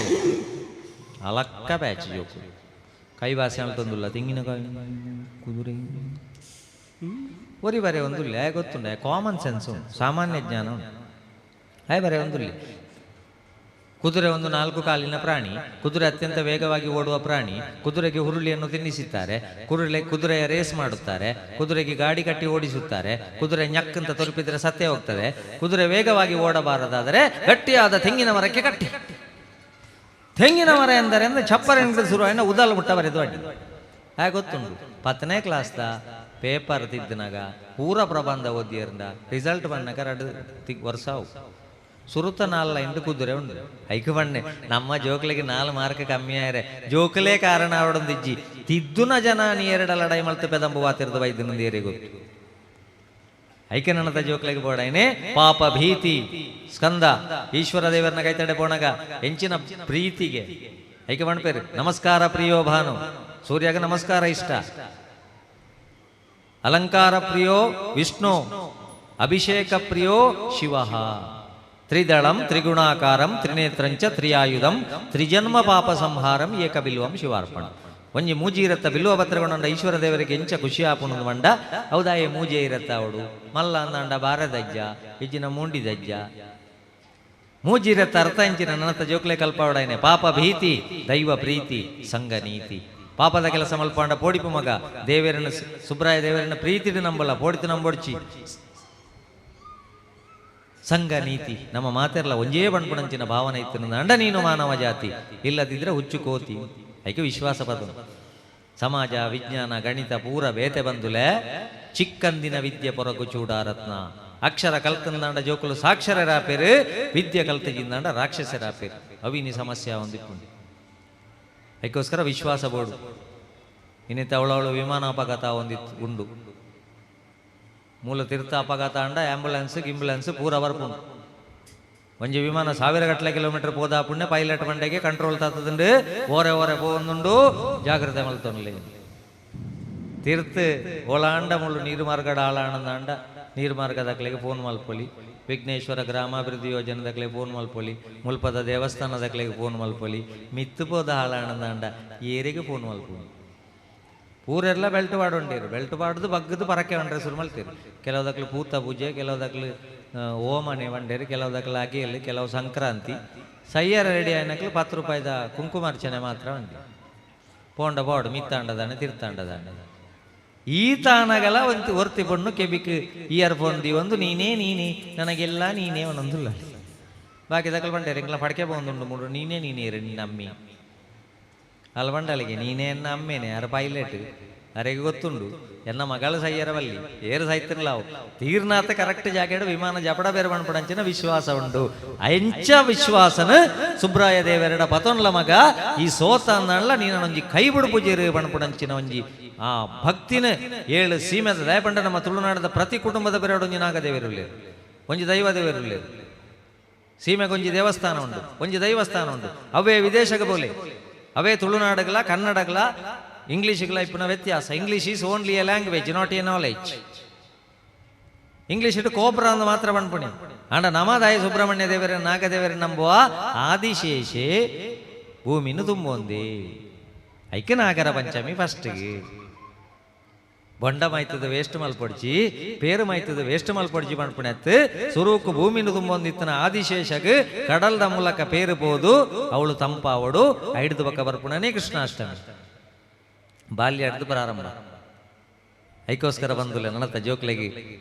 ಅಲಕ್ಕ ಬ್ಯಾಚ್ ಜೋಕು ಕೈ ಭಾಷೆ ಅಂತಂದಿಲ್ಲ ತೆಂಗಿನಕಾಯಿ ಕುದುರೆ ಒರಿ ಬರೆ ಒಂದಿಲ್ಲ ಗೊತ್ತುಂಡ ಕಾಮನ್ ಸೆನ್ಸ್ ಉಂಟು, ಸಾಮಾನ್ಯ ಜ್ಞಾನ ಉಂಟು. ಹಾಯ್ ಬರೆ ಒಂದಿಲ್ಲ. ಕುದುರೆ ಒಂದು 4 ಕಾಲಿನ ಪ್ರಾಣಿ, ಕುದುರೆ ಅತ್ಯಂತ ವೇಗವಾಗಿ ಓಡುವ ಪ್ರಾಣಿ. ಕುದುರೆಗೆ ಹುರುಳಿಯನ್ನು ತಿನ್ನಿಸುತ್ತಾರೆ, ಕುದುರೆಯ ರೇಸ್ ಮಾಡುತ್ತಾರೆ, ಕುದುರೆಗೆ ಗಾಡಿ ಕಟ್ಟಿ ಓಡಿಸುತ್ತಾರೆ. ಕುದುರೆ ñಕ್ಕಂತ ತಲುಪಿದ್ರೆ ಸತ್ತೇ ಹೋಗ್ತದೆ. ಕುದುರೆ ವೇಗವಾಗಿ ಓಡಬಾರದಾದರೆ ಗಟ್ಟಿಯಾದ ತೆಂಗಿನ ಮರಕ್ಕೆ ಕಟ್ಟಿ. ತೆಂಗಿನ ಮರ ಎಂದರೆ ಚಪ್ಪರ ಶುರು ಉದಲ್ ಮುಟ್ಟ ಬರೆದು ಅಡ್ಡಿ ಹಾಗೆ ಗೊತ್ತುಂಟು. 10ನೇ ಕ್ಲಾಸ್ದ ಪೇಪರ್ ತಿದ್ದನಾಗ ಪೂರ ಪ್ರಬಂಧ ಓದಿಯರಿಂದ ರಿಸಲ್ಟ್ ಬಂದಾಗ 2 ವರ್ಷ ಸುರುತ 4 ಲೈನ್ ಕುದುರೆ ಉಂಡು ಐಕ್ ಬಣ್ಣೆ ನಮ್ಮ ಜೋಕ್ಲಿಗೆ 4 ಮಾರ್ಕ್ ಕಮ್ಮಿ ಆಯ್ರೆ ಜೋಕಲೇ ಕಾರಣ ಅವಡೊಂದಿಜ್ಜಿ ತಿದ್ದುನ ಜನ ನೀ 2 ಲಡೈ ಮಲ್ತ ಪೆದಂಬು ವಾತಿರ್ದು ವೈದ್ಯನಂದೇರಿ ಗೊತ್ತು ಐಕ್ಯನನ್ನದ ಜೋಕ್ಲಿಗೆ ಬೋಡಾಯ್ನೆ ಪಾಪ ಭೀತಿ ಸ್ಕಂದ ಈಶ್ವರ ದೇವರನ್ನ ಕೈತಡೆ ಪೋಣಗ ಹೆಂಚಿನ ಪ್ರೀತಿಗೆ ಐಕೆ ಬಣ್ಪೇರು ನಮಸ್ಕಾರ ಪ್ರಿಯೋ ಭಾನು ಸೂರ್ಯಗ ನಮಸ್ಕಾರ ಇಷ್ಟ. ಅಲಂಕಾರ ಪ್ರಿಯೋ ವಿಷ್ಣು, ಅಭಿಷೇಕ ಪ್ರಿಯೋ ಶಿವ. ತ್ರಿದಳಂ ತ್ರಿಗುಣಾಕಾರಂ ತ್ರಿನೇತ್ರಂಚ ತ್ರಿಯಾಯುಧಂ ತ್ರಿಜನ್ಮ ಪಾಪ ಸಂಹಾರಂ ಏಕಬಿಲ್ವಂ ಶಿವಾರ್ಪಣ. ಒಂಜಿ ಮೂಜಿ ಇರತ್ತ ಬಿಲ್ವ ಪತ್ರಗೊಂಡ ಈಶ್ವರ ದೇವರಿಗೆ ಎಂಚ ಖುಷಿ ಆಪುಣದು ಮಂಡ ಹೌದಾಯೇ ಮೂಜೆ ಇರತ್ತ ಅವಡು ಮಲ್ಲ ಅಂದಂಡ ಬಾರದಜ್ಜ ಇಜ್ಜಿನ ಮೂಂಡಿದಜ್ಜ ಮೂಜಿ ಇರತ್ತ ಅರ್ಥ ಎಂಚಿನ ನನ್ನತ್ತ ಜೋಕ್ಲೆ ಕಲ್ಪಾವಡಾಯನೆ ಪಾಪ ಭೀತಿ ದೈವ ಪ್ರೀತಿ ಸಂಘ ನೀತಿ. ಪಾಪದ ಕೆಲಸ ಮಲ್ಪಾಂಡ ಪೋಡಿಪು ಮಗ ದೇವರನ್ನ ಸುಬ್ರಾಯ ದೇವರನ್ನ ಪ್ರೀತಿಡು ನಂಬಲ್ಲ ಪೋಡಿತು ನಂಬೊಡ್ಚಿ ಸಂಘ ನೀತಿ. ನಮ್ಮ ಮಾತೆರ್ಲ ಒಂಜೇ ಬಣ್ಪುಣಂಚಿನ ಭಾವನೆ ಇತ್ತು ಅಂಡ ನೀನು ಮಾನವ ಜಾತಿ ಇಲ್ಲದಿದ್ರೆ ಹುಚ್ಚು ಕೋತಿ ಐಕೆ ವಿಶ್ವಾಸ ಪದ. ಸಮಾಜ ವಿಜ್ಞಾನ ಗಣಿತ ಪೂರ ಬೇತೆ ಬಂದುಲೆ ಚಿಕ್ಕಂದಿನ ವಿದ್ಯೆ ಪೊರಗು ಚೂಡಾರತ್ನ. ಅಕ್ಷರ ಕಲ್ತಂದಾಂಡ ಜೋಕುಲು ಸಾಕ್ಷರರಾಪೇರು, ವಿದ್ಯೆ ಕಲ್ತಗಿಂದಾಂಡ ರಾಕ್ಷಸರಾಪೇರು. ಅವಿನಿ ಸಮಸ್ಯೆ ಒಂದಿಪ್ಪುಂಡು. ಅದಕ್ಕೋಸ್ಕರ ವಿಶ್ವಾಸ ಬೋಡು. ಇನ್ನಿತ್ತ ಅವಳವಳು ವಿಮಾನ ಅಪಘಾತ ಒಂದಿತ್ತು ಉಂಡು, ಮೂಲ ತೀರ್ಥ ಅಪಘಾತ ಅಂಡ ಆಂಬುಲೆನ್ಸ್ ಗಿಂಬುಲೆನ್ಸ್ ಪೂರ ಬರ್ಪುಂಡು. ಒಂಜಿ ವಿಮಾನ 1000 ಗಟ್ಟಲೆ ಕಿಲೋಮೀಟರ್ ಪೋದ ಪುಣ್ಯ ಪೈಲಟ್ ಬಂಡೆಗೆ ಕಂಟ್ರೋಲ್ ತಾತದುಂಡು ಓರೆ ಓರೆ ಪೋಂದುಂಡು ಜಾಗ್ರತೆ ಮಲ್ತೊನ್ಲೆ. ತೀರ್ಥ ಓಲಾಂಡ ಮುಳ್ಳು ನೀರು ಮಾರ್ಗಡ ಆಳಾಣಂದಾಂಡ ನೀರು ಮಾರ್ಗದಕ್ಲೆಗೆ ಫೋನ್ ಮಲ್ಪೊಲಿ, ವಿಘ್ನೇಶ್ವರ ಗ್ರಾಮಾಭಿವೃದ್ಧಿ ಯೋಜನೆದಕ್ಲೆ ಫೋನ್ ಮಲ್ಪೊಲಿ, ಮುಲ್ಪದ ದೇವಸ್ಥಾನದಕ್ಲೆಗೆ ಫೋನ್ ಮಲ್ಪೊಲಿ, ಮಿತ್ತು ಪೋದ ಹಾಳಾಣಂದಾಂಡ ಏರಿಗೆ ಫೋನ್ ಮಲ್ಪೊಲಿ. ಪೂರೆಲ್ಲ ಬೆಲ್ಟ್ ಪಾಡೊಂಡೇರು, ಬೆಲ್ಟ್ ಪಾಡ್ದು ಬಗ್ಗದು ಪರಕೆ ಹೊಂಡ್ರೆ ಶುರು ಮಲ್ತೀರು. ಕೆಲವುದಕ್ಲು ಪೂತ ಪೂಜೆ, ಕೆಲವುದಕ್ಲು ಓಮನೆ ಬಂಡೇರು, ಕೆಲವುದಕ್ಲು ಅಗಿಯಲ್ಲಿ, ಕೆಲವು ಸಂಕ್ರಾಂತಿ ಸಯ್ಯರ ರೆಡಿ ಆಯ್ನಕ್ಲು 10 ರೂಪಾಯಿದ ಕುಂಕುಮಾರ್ಚನೆ ಮಾತ್ರ ಉಂಟು. ಪೋಂಡ ಬೋಡು ಮಿತ್ತಾಂಡದಾನೆ ತೀರ್ಥಾಂಡದಾನೆ ಈ ತಾನಗಲ ಒಂದು ಒರ್ತಿ ಪಣ್ಣು ಕೆಬಿಕ್ ಇಯರ್ಫೋನ್ ದಿ ಒಂದು ನೀನೇ ನನಗೆಲ್ಲ ನೀನೇ ಒಂದೊಂದಿಲ್ಲ. ಬಾಕಿ ದಕ್ಕಲು ಬಂಡೇರು ಇಂಗ್ಲ ಪಡಕೆ ಬಂದುಂಡು ಮೂರು ನೀನೇ ನಿನ್ನ ಅಮ್ಮಿ ಅಲ್ಲಿ ಬಂಡಲಿಗೆ ನೀನೇ ಎನ್ನ ಅಮ್ಮೇನೆ ಯಾರ ಪೈಲಟ್ ಅರೆಗೆ ಗೊತ್ತುಂಡು ಎನ್ನ ಮಗಳು ಸಯ್ಯರವಲ್ಲಿ ಏರು ಸೈತನ್ಲಾವು ತೀರ್ನಾಥ ಕರೆಕ್ಟ್ ಜಾಕೆಟ್ ವಿಮಾನ ಜಪಡ ಬೇರೆ ಬಣ್ಪಡಂಚಿನ ವಿಶ್ವಾಸ ಉಂಡು. ಎಂಚ ವಿಶ್ವಾಸನ ಸುಬ್ರಾಯ ದೇವರಡ ಪತೊನ್ಲ ಮಗ ಈ ಸೋತ ಅಂದಲ್ಲ ನೀನೊಂಜಿ ಕೈ ಬಿಡು ಪೂಜೆರು ಬಣ್ಪಡಂಚಿನ ಒಂಜಿ ಆ ಭಕ್ತಿನ 7 ಸೀಮೆದ ದಯಪಂಡ ನಮ್ಮ ತುಳುನಾಡದ ಪ್ರತಿ ಕುಟುಂಬದ ಬೆರಡೊಂಜಿ ನಾಗದೇವರುಳ್ಳೇರು, ಒಂಜಿ ದೈವ ದೇವರುಳ್ಳೇರು. ಸೀಮೆಗೊಂಜಿ ದೇವಸ್ಥಾನ ಉಂಡು, ಒಂಜಿ ದೈವಸ್ಥಾನ ಉಂಡು. ಅವೇ ವಿದೇಶಕ್ಕೆ ಬೋಲೆ, ಅವೇ ತುಳುನಾಡುಗಳ ಕನ್ನಡಗಳ ಇಂಗ್ಲೀಷ್ಗಳ ಇಪ್ಪನ ವ್ಯತ್ಯಾಸ. English is only A language not A knowledge. English ಇಟ್ಟು ಕೋಬ್ರ ಅಂದು ಮಾತ್ರ ಬಣ್ಪುಣಿ ಅಂಡ ನಮದಾಯ ಸುಬ್ರಹ್ಮಣ್ಯ ದೇವರ ನಾಗದೇವರ ನಂಬುವ ಆದಿಶೇಷೆ ಭೂಮಿನು ತುಂಬೊಂದಿ ಐಕೆ ನಾಗರ ಪಂಚಮಿ ಫಸ್ಟ್ಗೆ ಬೊಂಡ ಮೈತದ ವೇಸ್ಟ್ ಮಲ್ಪೊಡ್ಜಿ ಪೇರು ಮೈತದ ವೇಸ್ಟ್ ಮಲ್ಪೊಡ್ಜಿ ಬಣ್ಪುಣೆತ್ತು ಸುರೂಕು ಭೂಮಿನು ತುಂಬೊಂದಿತ್ತನ ಆದಿಶೇಷಗ್ ಕಡಲ್ದ ಮೂಲಕ ಪೇರು ಬೋದು ಅವಳು ತಂಪಾವಡು ಐಡ್ದು ಬಕ್ಕ ಬರ್ಪುಣನೇ ಕೃಷ್ಣಾಷ್ಟಮಿ ಬಾಲ್ಯ ಹಿಡಿದು ಪ್ರಾರಂಭ. ಐಕೋಸ್ಕರ ಬಂದುಲೆ ನನ್ನತ್ತ ಜೋಕ್ಲೆಗೆ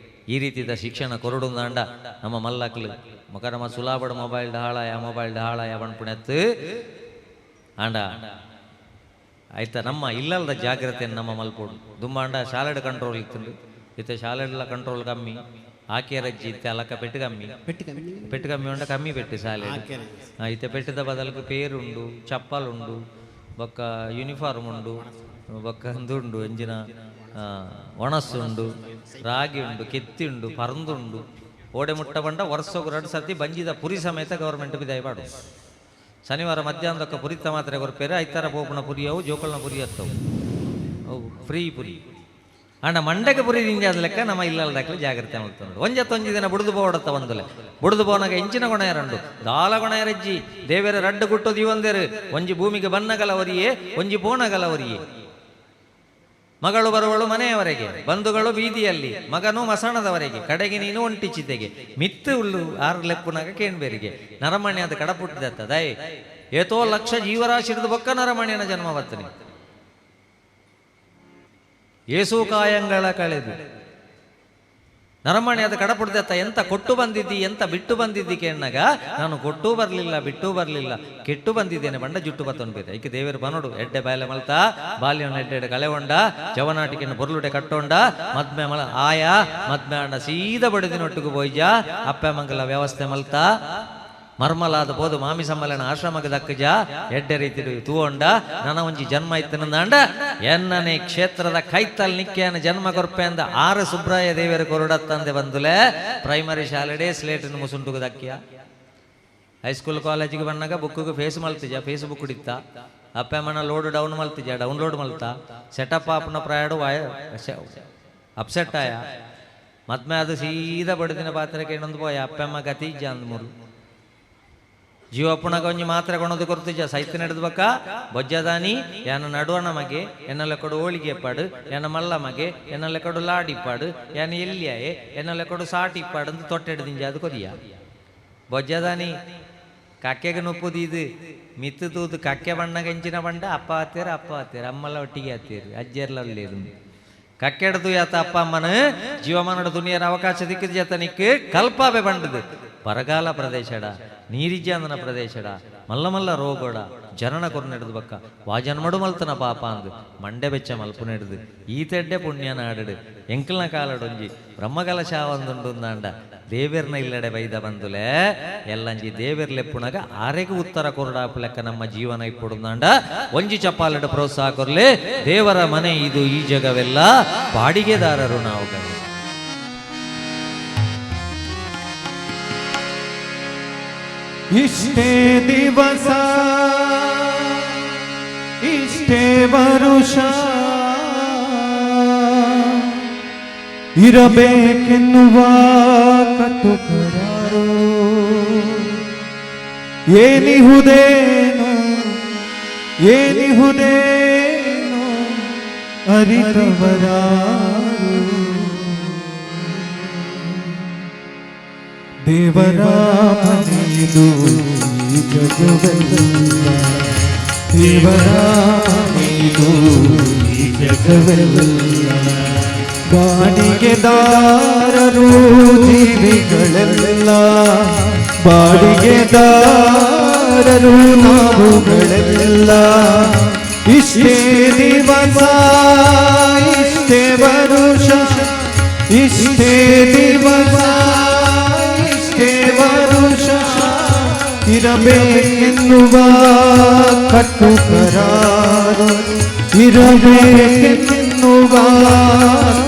ಈ ರೀತಿಯ ಶಿಕ್ಷಣ ಕೊರಡುಂದಾಂಡ ನಮ್ಮ ಮಲ್ಲಕ್ಲು ಮಕ ನಮ್ಮ ಸುಲಾಬಡ ಮೊಬೈಲ್ ಹಾಳಾಯ ಬಣ್ಪುಣೆತ್ತು ಆಂಡ ಆಯ್ತಾ ನಮ್ಮ ಇಲ್ಲದ ಜಾಗ್ರತೆಯನ್ನು ನಮ್ಮ ಮಲ್ಪೋಡು ದುಂಬಾಂಡ ಶಾಲೆಡ್ ಕಂಟ್ರೋಲ್ ಇತ್ತು ಇತ್ತೆ ಶಾಲೆಡ್ಲ ಕಂಟ್ರೋಲ್ ಕಮ್ಮಿ ಆಕೆರಜ್ಜಿ ಇತ್ತೆ ಅಲಕ್ಕ ಪೆಟ್ಟು ಕಮ್ಮಿ ಉಂಡ ಕಮ್ಮಿ ಪೆಟ್ಟು ಶಾಲೆ ಇತ್ತೆ ಪೆಟ್ಟದ ಬದಲಿಗೆ ಪೇರುಂಡು ಚಪ್ಪಲುಂಡು ಬೊಕ್ಕ ಯೂನಿಫಾರ್ಮ್ ಉಂಡು ಬೊಕ್ಕ ಅಂದುಂಡು ಎಂಜಿನ ಒಣಸ್ಸುಂಡು ರಾಗಿ ಉಂಡು ಕೆತ್ತಿ ಉಂಡು ಪರಂದುಂಡು ಓಡೆ ಮುಟ್ಟ ಬಂಡ ವರ್ಷಕ್ಕೆ 2 ಸರ್ತಿ ಬಂಜಿದ ಪುರಿ ಸಮೇತ ಗೌರ್ಮೆಂಟ್ ಬಿದಾಯ ಪಾಡು. ಶನಿವಾರ ಮಧ್ಯಾಹ್ನದಕ್ಕೆ ಪುರಿತ ಮಾತ್ರ ಕೊರ್ಪೇರೆ ಐತಾರ ಪೋಪನ ಪುರಿಯವು ಜೋಕಲ್ನ ಪುರಿ ಹತ್ತವು ಅವು ಫ್ರೀ ಪುರಿ ಅಂಡ ಮಂಡಗೆ ಪುರಿ ದಿಂಜಾದ ಲೆಕ್ಕ ನಮ್ಮ ಇಲ್ಲದಾಕ್ಲೆ ಜಾಗ್ರತೆ ಮಾಡ್ಕೊಂಡು ಒಂಜತ್ತೊಂಜಿ ದಿನ ಬುಡ್ದು ಬೋಡತ್ತ ಒಂದಲೆ ಬುಡ್ದು ಬೋನಾಗ ಎಂಚಿನ ಗೊಣಯರಂಡು ದಾಲ ಗೊಣಯರಜ್ಜಿ ದೇವರ ರಡ್ಡು ಗುಟ್ಟೋದು ಇವಂದೇರು ಒಂಜಿ ಭೂಮಿಗೆ ಬನ್ನಗಲ ಒರಿಯೇ ಒಂಜಿ ಪೋಣಗಲ ಒರಿಯೇ. ಮಗಳು ಬರುವಳು ಮನೆಯವರೆಗೆ, ಬಂಧುಗಳು ಬೀದಿಯಲ್ಲಿ, ಮಗನು ಮಸಣದವರೆಗೆ, ಕಡೆಗೆ ನೀನು ಒಂಟಿ ಚಿತೆಗೆ ಮಿತ್ತು ಉಳ್ಳು 6 ಲೆಪ್ಪುನಾಗ ಕೇಣ್ಬೇರಿಗೆ ನರಮಣ್ಯ ಅದು ಕಡಪುಟ್ಟಿದತ್ತ ದಯ ಏತೋ ಲಕ್ಷ ಜೀವರಾಶಿ ಹಿಡಿದು ಬೊಕ್ಕ ನರಮಣ್ಯನ ಜನ್ಮ ಬರ್ತನೆ ಏಸು ಕಾಯಂಗಳ ಕಳೆದು ನರಮಣಿ ಅದು ಕಡಪುಡ್ದತ್ತ ಎಂತ ಕೊಟ್ಟು ಬಂದಿದ್ದಿ ಎಂತ ಬಿಟ್ಟು ಬಂದಿದ್ದಿ ಕೇಣ್ಣಾಗ ನಾನು ಕೊಟ್ಟು ಬರಲಿಲ್ಲ ಬಿಟ್ಟು ಬರಲಿಲ್ಲ ಕೆಟ್ಟು ಬಂದಿದ್ದೇನೆ ಬಂಡ ಜುಟ್ಟು ಬತ್ತೊಂಡು ಬೇರೆ ಐಕೆ ದೇವರು ಬನೋಡು ಎಡ್ಡೆ ಬಾಯಲೆ ಮಲ್ತ ಬಾಲ್ಯವನ್ನು ಎಡ್ಡೆ ಕಳೆಗೊಂಡ ಜವನಾಟಿಕೆಯನ್ನು ಬೊರ್ಲುಡೆ ಕಟ್ಟೊಂಡ ಮದ್ಮೆ ಮಲ ಆಯಾ ಮದ್ಮೆ ಅಣ್ಣ ಸೀದಾ ಬಡಿದಿನೊಟ್ಟಿಗೆ ಹೋಯ್ಜ ಅಪ್ಪೆ ಮಂಗಲ ವ್ಯವಸ್ಥೆ ಮಲ್ತ ಮರ್ಮಲಾದ ಬೋದು ಮಾಮಿ ಸಮ್ಮಲನ ಆಶ್ರಮಕ್ಕೆ ದಕ್ಕಜ ಎಡ್ಡೆ ರೀತಿ ತೂಗೊಂಡ ನನ್ನ ಒಂಜಿ ಜನ್ಮ ಇತ್ತನಂದಾಂಡ ಎನ್ನನೆ ಕ್ಷೇತ್ರದ ಕೈತಲ್ ನಿಕ್ಕೆಯನ ಜನ್ಮ ಕೊರ್ಪೆ ಅಂದ 6 ಸುಬ್ರಾಯ ದೇವರ ಕೊರಡತ್ತಂದೆ ಬಂದುಲೆ ಪ್ರೈಮರಿ ಶಾಲೆಡೆ ಸ್ಲೇಟಿನ ಮುಸುಂಟುಗ ದಕ್ಕಿಯ ಹೈಸ್ಕೂಲ್ ಕಾಲೇಜಿಗೆ ಬಂದಾಗ ಬುಕ್ಕಿಗೆ ಫೇಸ್ ಮಲ್ತಿಜ ಫೇಸ್ಬುಕ್ ಹಿಡಿತ ಅಪ್ಪಮ್ಮನ ಲೋಡ್ ಡೌನ್ ಮಲ್ತಿಜ ಡೌನ್ಲೋಡ್ ಮಲ್ತ ಸೆಟಪ್ ಆಪ್ನ ಪ್ರಾಯಡು ಅಪ್ಸೆಟ್ ಆಯ ಮದ್ಮೆ ಅದು ಸೀದಾ ಬಡದಿನ ಪಾತ್ರಕ್ಕೆ ಇನ್ನೊಂದು ಪೋಯ ಅಪ್ಪಮ್ಮ ಗತಿ ಇಜ್ಜ ಅಂದ್ ಮೂರು ಜೀವಪ್ಪುಣಗ ಒಂಜಿ ಮಾತ್ರ ಕೊಣದು ಕೊರ್ತಿಜ ಸೈತ ನಡೆದು ಬಕ್ಕ ಬೊಜ್ಜದಾನಿ ಯಾನ ನಡುವಣ ಮಗೆ ಎನ್ನಲ್ಲ ಕೊಡು ಹೋಳಿಗೆ ಪಾಡು ಯಾನ ಮಲ್ಲ ಮಗೆ ಎನ್ನಲ್ಲ ಕೊಡು ಲಾಡಿ ಪಾಡು ಯಾನ ಎಲ್ಲಿಯಾಯೆ ಎನ್ನಲ್ಲ ಕೊಡು ಸಾಟಿ ಪಾಡು ಅಂತ ತೊಟ್ಟೆಡ್ದಿಂಜ ಅದು ಕೊರಿಯ ಬೊಜ್ಜದಾನಿ ಕಕ್ಕೆಗೆ ನುಪ್ಪುದು ಇದು ಮಿತ್ತು ತೂದು ಕಕ್ಕೆ ಬಣ್ಣಗೆ ಹೆಂಚಿನ ಬಂಡ ಅಪ್ಪ ಹತ್ತೀರ ಅಮ್ಮಲ್ಲ ಒಟ್ಟಿಗೆ ಹತ್ತೀರಿ ಅಜ್ಜರ್ಲ ಒಳ್ಳೇದು ಕಕ್ಕೆಡ್ದು ಯಾತ ಅಪ್ಪ ಅಮ್ಮನ ಜೀವಮಾನದ ದುನಿಯರ ಅವಕಾಶ ದಿಕ್ಕಿದ ಜತನಿಕ್ಕೆ ಕಲ್ಪಾಬೆ ಬಂಡದು ಬರಗಾಲ ಪ್ರದೇಶಡ ನೀರಿಜ್ಜಾಂದನ ಪ್ರದೇಶಡ ಮಲ್ಲ ಮಲ್ಲ ರೋಗೋಡ ಜನನ ಕೊರು ನಡೆದು ಬಕ್ಕ ವಾಜನ್ಮಡು ಮಲ್ತನ ಪಾಪ ಅಂದು ಮಂಡೆ ಬೆಚ್ಚ ಮಲ್ಪು ನಡೆದು ಈ ತೆಡ್ಡೆ ಪುಣ್ಯನ ಆಡಡು ಎಂಕಲ್ನ ಕಾಲಡೊಂಜಿ ಬ್ರಹ್ಮಕಲಶ ಒಂದುಂಡು ಅಂದಾಂಡ ದೇವೇರ್ನ ಇಲ್ಲಡೆ ಬೈದ ಬಂದುಲೆ ಎಲ್ಲಂಜಿ ದೇವೇರ್ಲೆಪ್ಪುಣಗ ಆರೆಗೆ ಉತ್ತರ ಕೊರಡಾಪುಲೆಕ್ಕ ನಮ್ಮ ಜೀವನ ಇಪ್ಪುಡುಂದಾಂಡ ಒಂಜಿ ಚಪ್ಪಾಲಡ ಪ್ರೋತ್ಸಾಹ ಕೊರ್ಲೆ ದೇವರ ಮನೆ ಇದು ಈ ಜಗವೆಲ್ಲ ಬಾಡಿಗೆದಾರರು ನಾವು ಗಣಿ. ಇಷ್ಟೇ ದಿವಸ ಇಷ್ಟೇ ವರುಷ ಇರಬೇಕೆನ್ನುವ ಕಟ್ಟುಕರಾರು ಏನಿಹುದೇನು ಏನಿಹುದೇನು ಅರಿತವರಾರು ದೇವರ ಮನೆಯಿದು ಈ ಜಗವೆಲ್ಲ ದೇವರ ಮನೆಯಿದು ಈ ಜಗವೆಲ್ಲ ಬಾಡಿಗೆದಾರರು ಜೀವಿಗಳೆಲ್ಲ ಬಾಡಿಗೆದಾರರು ನಾವುಗಳೆಲ್ಲ ಇಷ್ಟೇ ದಿವಸ ಇಷ್ಟೇ ವರುಷ ಇಷ್ಟೇ ದಿವಸ ಇಷ್ಟೇ ವರುಷ ಇರಬೇಕೆನ್ನುವ ಕಟ್ಟುಕರಾರು ಇರಬೇಕೆನ್ನುವ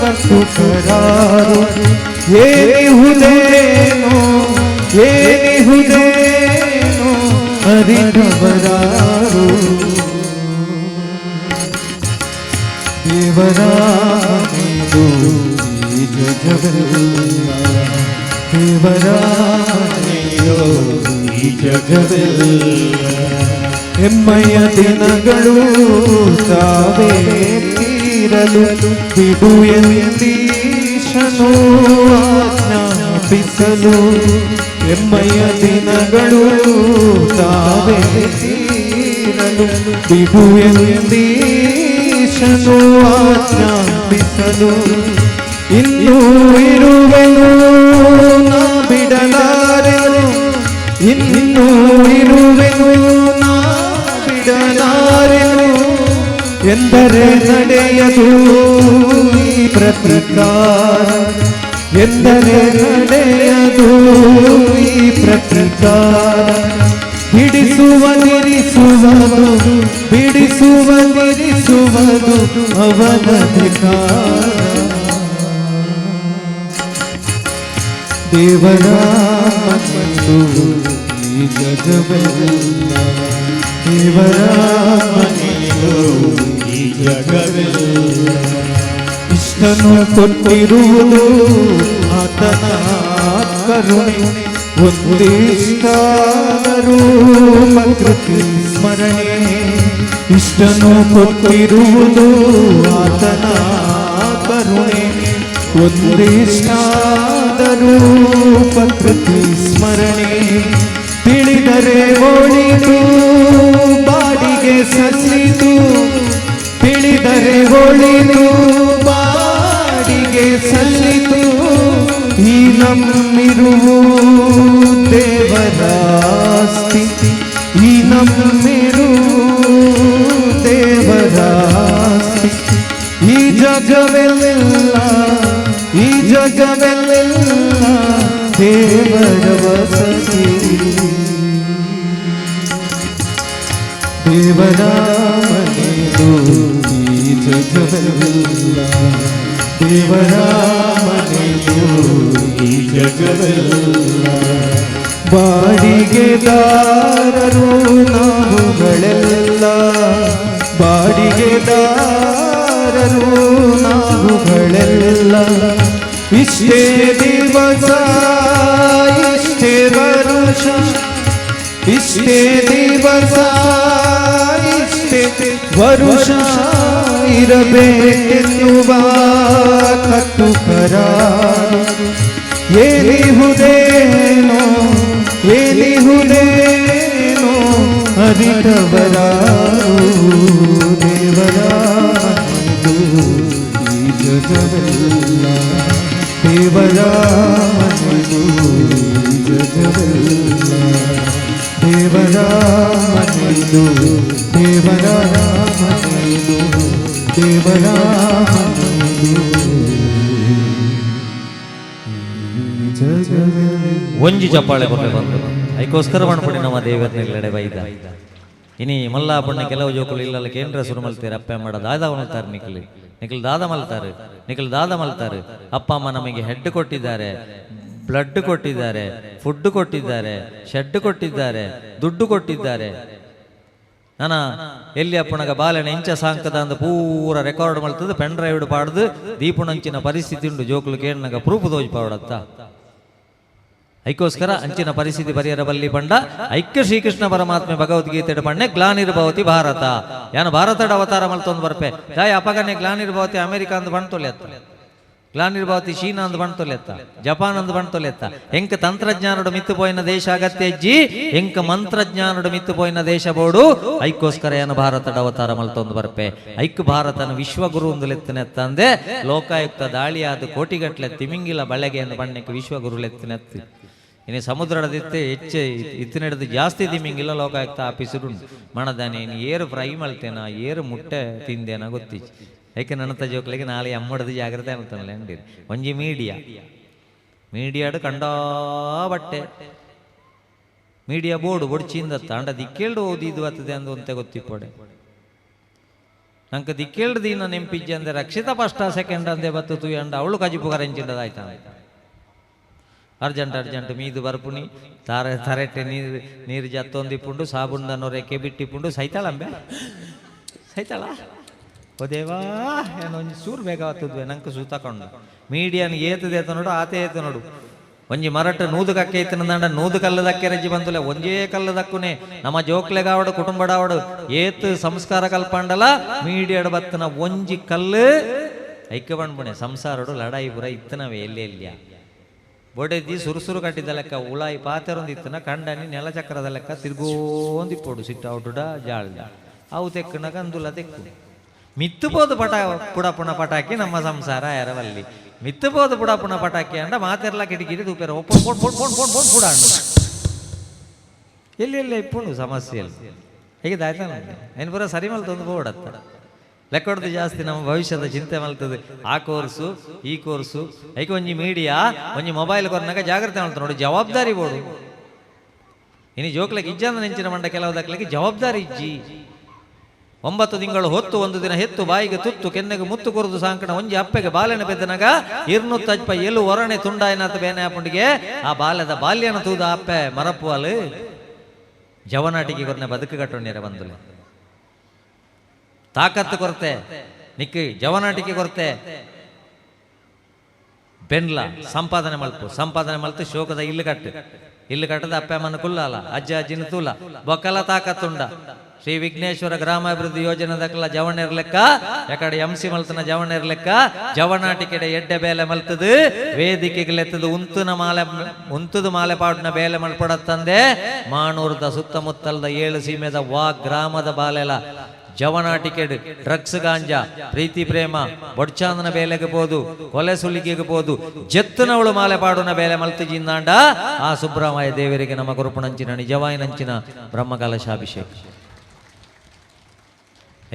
ಕಟ್ಟುಕರಾರು ಏನಿಹುದೇನೋ ಏನಿಹುದೇನೋ ಅರಿತವರಾರು ದೇವರ ಮನೆಯಿದು ಈ ಜಗವೆಲ್ಲ ದೇವರ ಮನೆಯಿದು ಈ ಜಗವೆಲ್ಲ ಹೆಮ್ಮೆಯ ದಿನಗಳು ತಾವೇ ತೀರಲು ಬಿಡು ಎಂದೀಶನು ಆಜ್ಞಾಪಿಸಲು ಹೆಮ್ಮೆಯ ದಿನಗಳು ತಾವೇ ತೀರಲು ಬಿಡು ಎಂದೀಶನು ಆಜ್ಞಾಪಿಸಲು ಇನ್ನೂ ಇರುವೆನು ನಾ ಬಿಡಲಾರೆನು ಇನ್ನೂ ಇರುವೆನು ನಾ ಬಿಡಲಾರೆನು ಎಂದರೆ ನಡೆಯದು ಈ ಪ್ರತಿಕಾರ ಎಂದರೆ ನಡೆಯದು ಈ ಪ್ರತಿಕಾರ ಬಿಡಿಸುವದಿರಿಸುವುದು ಬಿಡಿಸುವದಿರಿಸುವುದು ಅವನಧಿಕಾರ ದೇವರ ಮನೆಯಿದು ಈ ಜಗವೆಲ್ಲ ದೇವರ ಮನೆಯಿದು ಈ ಜಗವೆಲ್ಲ ಇಷ್ಟನು ಕೊಟ್ಟಿರುವುದು ಆತನ ಕರುಣೆ ಒಂದಿಷ್ಟಾದರೂ ಪ್ರಕೃತಿ ಸ್ಮರಣೆ ಇಷ್ಟನು ಕೊಟ್ಟಿರುವುದು ಆತನ ಕರುಣೆ ಒಂದಿಷ್ಟಾದರೂ ಪ್ರಕೃತಿ ಸ್ಮರಣೆ ತಿಳಿದರೆ ಒಳಿತು ಬಾಡಿಗೆ ಸಲ್ಲಿತು ತಿಳಿದರೆ ಒಳಿತು ಬಾಡಿಗೆ ಸಲ್ಲಿತು ಈ ನಮ್ಮಿರುವ ದೇವರಾಸ್ತಿ ಈ ನಮ್ಮಿರುವ ದೇವರಾಸ್ತಿ ಈ ಜಗವೆಲ್ಲ ಈ ಜಗವೆಲ್ಲ ದೇವರ ವಸತಿ ದೇವರ ಮನೆಯಿದು ಈ ಜಗವೆಲ್ಲ ದೇವರ ಮನೆಯಿದು ಈ ಜಗವೆಲ್ಲ ಬಾಡಿಗೆದಾರರು ನಾವುಗಳೆಲ್ಲ ಬಾಡಿಗೆದಾರರು ನಾವುಗಳೆಲ್ಲ ಇಷ್ಟೇ ದಿವಸ ಇಷ್ಟೇ ವರುಷ ಇಷ್ಟೇ ದಿವಸ ಇಷ್ಟೇ ವರುಷ ಇರಬೇಕೆನ್ನುವ ಕಟ್ಟುಕರಾರು ಏನಿಹುದೇನೋ ಏನಿಹುದೇನೋ ಅರಿತವರಾರು ದೇವರ ಮನೆಯಿದು ಈ ಜಗವೆಲ್ಲ ದೇವರ ಮನೆಯಿದು ಈ ಜಗವೆಲ್ಲ ದೇವರ ಮನೆಯಿದು ದೇವರ ಮನೆಯಿದು ದೇವರ ಮನೆಯಿದು ಈ ಜಗವೆಲ್ಲ ಒಂಜಿ ಚಪ್ಪಾಳೆ ಕೊರಲೆ ಬಂದು ಅದಕ್ಕೋಸ್ಕರ ಮಾಡ್ಕೊಡಿ ನಮ್ಮ ದೇವರನ್ನೆಲ್ಲೆಡೆ ಬೈದ ಇನಿ ಮಲ್ಲಾಪಣ್ಣ ಕೆಲವು ಜೋಕುಲು ಇಲ್ಲಲ್ಲ ಕೇಂದ್ರ ಸುರು ಮಲ್ತಾರೆ ಅಪ್ಪ ಮಾಡ ದಾದ ಮಲ್ತಾರೆ ನಿಖಿಲ್ ದಾದ ಮಲ್ತಾರೆ ಅಪ್ಪ ಅಮ್ಮ ನಮಗೆ ಹೆಡ್ ಕೊಟ್ಟಿದ್ದಾರೆ, ಬ್ಲಡ್ ಕೊಟ್ಟಿದ್ದಾರೆ, ಫುಡ್ ಕೊಟ್ಟಿದ್ದಾರೆ, ಶೆಡ್ ಕೊಟ್ಟಿದ್ದಾರೆ, ದುಡ್ಡು ಕೊಟ್ಟಿದ್ದಾರೆ. ನಾನು ಎಲ್ಲಿ ಅಪ್ಪಣಗ ಬಾಲೆನ ಇಂಚ ಸಾಂಕದ ಅಂದ ಪೂರ ರೆಕಾರ್ಡ್ ಮಾಡ್ತದೆ, ಪೆನ್ ಡ್ರೈವ್ ಪಾಡ್ದು ದೀಪುಣಂಚಿನ ಪರಿಸ್ಥಿತಿ ಉಂಡು ಜೋಕುಲು ಕೇಳಿನಾಗ ಪ್ರೂಫ್ ತೋಜ್ ಪಾವಡತ್ತ. ಐಕೋಸ್ಕರ ಅಂಚಿನ ಪರಿಸ್ಥಿತಿ ಪರಿಹಾರ ಬಲ್ಲಿ ಪಂಡ ಐಕ್ಯ ಶ್ರೀಕೃಷ್ಣ ಪರಮಾತ್ಮೆ ಭಗವದ್ಗೀತೆ ಪಣ್ಣೆ ಗ್ಲಾನಿರ್ಭವತಿ ಭಾರತ ಯಾನು ಭಾರತದ ಅವತಾರ ಮಲ್ತೊಂದು ಬರ್ಪೆ ದಾಯ ಅಪಗನೆ ಗ್ಲಾನಿರ್ಭವತಿ ಅಮೆರಿಕ ಅಂದ್ ಬಣ್ತೊಲೆತ್ತ, ಗ್ಲಾನಿರ್ಭವತಿ ಚೀನಾ ಅಂದ್ ಬಣ್ತೊಲೆತ್ತ, ಜಪಾನ್ ಅಂದ್ ಬಣ್ತೊಲೆತ್ತ. ಎಂಕ ತಂತ್ರಜ್ಞಾನಡು ಮಿತ್ತು ಪೋಯಿನ ದೇಶ ಅಗತ್ಯ ಇಜ್ಜಿ ಎಂಕ ಮಂತ್ರಜ್ಞಾನಡು ಮಿತ್ತು ಪೋಯಿನ ದೇಶ ಬೋಡು ಐಕೋಸ್ಕರ ಏನು ಭಾರತದ ಅವತಾರ ಮಲ್ತೊಂದು ಬರ್ಪೆ. ಐಕ್ ಭಾರತನ ವಿಶ್ವಗುರು ಒಂದು ಲೆತ್ತಿನೆತ್ತ ಅಂದೆ ಲೋಕಾಯುಕ್ತ ದಾಳಿಯಾದ ಕೋಟಿಗಟ್ಲೆ ತಿಮಿಂಗಿಲ ಬಳೆಗೆ ಎಂದು ಬಣ್ಣಕ್ಕೆ ವಿಶ್ವಗುರು ಲೆತ್ತಿನೆತ್ತಿ. ಇನ್ನು ಸಮುದ್ರದಿತ್ತೆ ಹೆಚ್ಚು ಇತ್ತಿನಡ್ದು ಜಾಸ್ತಿ ತಿಮ್ಮಿಂಗಿಲ್ಲ ಲೋಕಾಯುಕ್ತ ಆಫೀಸರು ಮಣದಾನೆ ಏರು ಫ್ರೈ ಮಲ್ತೇನ ಏರು ಮುಟ್ಟೆ ತಿಂದೇನ ಗೊತ್ತಿಚ್ಚು. ಯಾಕೆ ನನ್ನ ಜೋಕ್ಲಿಗೆ ನಾಳೆ ಅಮ್ಮಡದು ಜಾಗ್ರತೆ ಅನ್ತಾನಲ್ಲ ಅಂಡಿರಿ. ಒಂಜಿ ಮೀಡಿಯಾಡು ಕಂಡಾ ಬಟ್ಟೆ ಮೀಡಿಯಾ ಬೋರ್ಡು ಬೊಡ್ಚಿಂದತ್ತ ಅಂಡ ದಿಕ್ಕೇಳ್ದು ಓದಿದ್ದು ಬರ್ತದೆ ಅಂದು ಅಂತ ಗೊತ್ತಿಪ್ಪಡೆ ನಂಗೆ ದಿಕ್ಕೇಳ್ದು ದೀನ ನೆಂಪಿಜ್ಜಿ ಅಂದೆ ರಕ್ಷಿತ ಫಸ್ಟ್ ಸೆಕೆಂಡ್ ಅಂದೆ ಬತ್ತು ಅಂಡ ಅವಳು ಕಜಿಪು ಕರೆಂಚಿಂಡದಾಯ್ತ ಅರ್ಜೆಂಟ್ ಮೀದು ಬರ್ಪುನಿ ತರೆಟ್ಟೆ ನೀರು ಜತ್ತೊಂದಿಪ್ಪುಂಡು ಸಾಬುಂಡನ್ನು ರೆಕ್ಕೆ ಬಿಟ್ಟಿಪ್ಪುಂಡು ಸೈತಾಳಂಬೆ ಸೈತಾಳ ಓ ದೇವಾ ಏನೋ ಒಂಜಿ ಸೂರು ಬೇಗ ಆತದ್ವೆ ನಂಗೆ ಸೂ ತಕೊಂಡು ಮೀಡಿಯಾನ್ ಏತದೆ ಆತ ನೋಡು ಆತೆ ಏತ ನೋಡು ಒಂಜಿ ಮರಟ್ಟು ನೂದು ಕಕ್ಕೆ ಇತ್ತನಂದ ನೂದು ಕಲ್ಲದಕ್ಕೆ ರಜ್ಜಿ ಬಂದುಲೆ ಒಂಜೇ ಕಲ್ಲದಕ್ಕುನೆ ನಮ್ಮ ಜೋಕ್ಲೆಗಾವಡು ಕುಟುಂಬಡಾವಡು ಏತ್ ಸಂಸ್ಕಾರ ಕಲ್ಪಂಡಲ ಮೀಡಿಯಾಡು ಬತ್ತನ ಒಂಜಿ ಕಲ್ಲು ಐಕ್ಯ ಬಂಡ್ಬುಣೆ ಸಂಸಾರಡು ಲಡಾಯಿ ಪುರ ಇತ್ತನವೇ ಎಲ್ಲೆಲ್ಯ ಬೊಡೆದಿ ಸುರುಸುರು ಕಟ್ಟಿದ ಲೆಕ್ಕ ಉಳಾಯಿ ಪಾತೆರೊಂದಿತ್ತನ ಕಂಡನಿ ನೆಲಚಕ್ರದ ಲೆಕ್ಕ ತಿರ್ಗೋಂದಿಪ್ಪೋಡು ಸಿಟ್ಟ ಔಟುಡ ಜಾಳ್ದ ಅವು ತೆಕ್ಕನ ಕಂದುಲ ತೆಕ್ಕು ಮಿತ್ತುಬೋದು ಪುಡಪುಣ ಪಟಾಕಿ ನಮ್ಮ ಸಂಸಾರ ಎರವಲ್ಲಿ ಮಿತ್ತುಬೋದು ಪುಡಪುಣ ಪಟಾಕಿ ಅಂಡ ಮಾತೆರ್ಲ ಕಿಟಕಿರಿ ತೂಪೇರ ಪುಡ ಎಲ್ಲಿ ಇಪ್ಪುಂಡು ಸಮಸ್ಯೆಯಲ್ಲಿ ಹೇಗೆ ದಾಯ್ತಾನ ಏನು ಪೂರ ಸರಿ ಮಲ್ತೊಂದು ಬೋಡತ್ತ ಲೆಕ್ಕೊಡ್ದು ಜಾಸ್ತಿ ನಮ್ಮ ಭವಿಷ್ಯದ ಚಿಂತೆ ಮಲ್ತದೆ. ಆ ಕೋರ್ಸು ಈ ಕೋರ್ಸು ಐಕೆ ಒಂಜಿ ಮೀಡಿಯಾ ಒಂಜಿ ಮೊಬೈಲ್ ಕೊರ್ನಾಗ ಜಾಗ್ರತೆ ಮಾಡ್ತಾರೆ ನೋಡಿ ಜವಾಬ್ದಾರಿ ಬೋಡು ಇನ್ನು ಜೋಕ್ಲಕ್ಕೆ ಇಜ್ಜಂದ ನೆಂಚಿನ ಮಂಡ ಕೆಲವು ದಕ್ಲಿಕ್ಕೆ ಜವಾಬ್ದಾರಿ ಇಜ್ಜಿ 9 ತಿಂಗಳು ಹೊತ್ತು ಒಂದು ದಿನ ಹೆತ್ತು ಬಾಯಿಗೆ ತುತ್ತು ಕೆನ್ನೆಗೆ ಮುತ್ತು ಕೊರದು ಸಾಂಕಣ ಒಂಜಿ ಅಪ್ಪೆಗೆ ಬಾಲೆನ ಬೆದ್ದನಾಗ 200 ಎಲು ಒರಣೆ ತುಂಡಾಯನಾಥ ಬೇನೆ ಆಪುಂಡಿಗೆ ಆ ಬಾಲ್ಯದ ಬಾಲ್ಯನ ತೂದ ಅಪ್ಪೆ ಮರಪ್ಪು ಅಲು ಜವನಾಟಿಗೆ ಕೊರನೆ ಬದುಕು ಕಟ್ಟೊಂಡಿರ ಬಂದುಲೆ ತಾಕತ್ತು ಕೊರತೆ ನಿಕ್ಕಿ ಜವನಾಟಿಕೆ ಕೊರತೆ ಬೆನ್ಲ ಸಂಪಾದನೆ ಮಲ್ತು ಶೋಕದ ಇಲ್ಲು ಕಟ್ಟದ ಅಪ್ಪ ಅಮ್ಮನ ಕುಲ್ಲಲ್ಲ ಅಜ್ಜಿನ ತೂಲ ಬೊಕ್ಕಲ ತಾಕತ್ತುಂಡ ಶ್ರೀ ವಿಘ್ನೇಶ್ವರ ಗ್ರಾಮಾಭಿವೃದ್ಧಿ ಯೋಜನೆದಕ್ಲ ಜವಣೆರ್ ಲೆಕ್ಕ ಯಾಕಡೆ ಎಂಸಿ ಮಲ್ತನ ಜವಣೆರ್ ಲೆಕ್ಕ ಜವನಾಟಿಕೆಡೆ ಎಡ್ಡೆ ಬೇಲೆ ಮಲ್ತದು ವೇದಿಕೆಗಳೆತ್ತದು ಉಂತುದು ಮಾಲೆ ಪಾಡ್ನ ಬೇಲೆ ಮಲ್ಪಡತ್ತಂದೆ ಮಾಣೂರದ ಸುತ್ತಮುತ್ತಲದ 7 ಸೀಮೆದ ಗ್ರಾಮದ ಬಾಲೆಲ ಜವನಾಟಿಕೆಡ್ ಡ್ರಗ್ಸ್ ಗಾಂಜಾ ಪ್ರೀತಿ ಪ್ರೇಮ ಬೊಡ್ಚಾಂದನ ಬೇಲೆಗೆ ಬೋದು ಕೊಲೆ ಸುಲಿಗೆಗೆ ಬೋದು ಜತ್ತನವಳು ಮಾಲೆ ಪಾಡುನ ಬೇಲೆ ಮಲ್ತುಜಿಂದಾಂಡ ಆ ಸುಬ್ರಹ್ಮಣ್ಯ ದೇವರಿಗೆ ನಮ್ಮ ಗುರುಪುಣಂಚಿನ ನಿಜವಾಯಿನಂಚಿನ ಬ್ರಹ್ಮಕಲಶಾಭಿಷೇಕ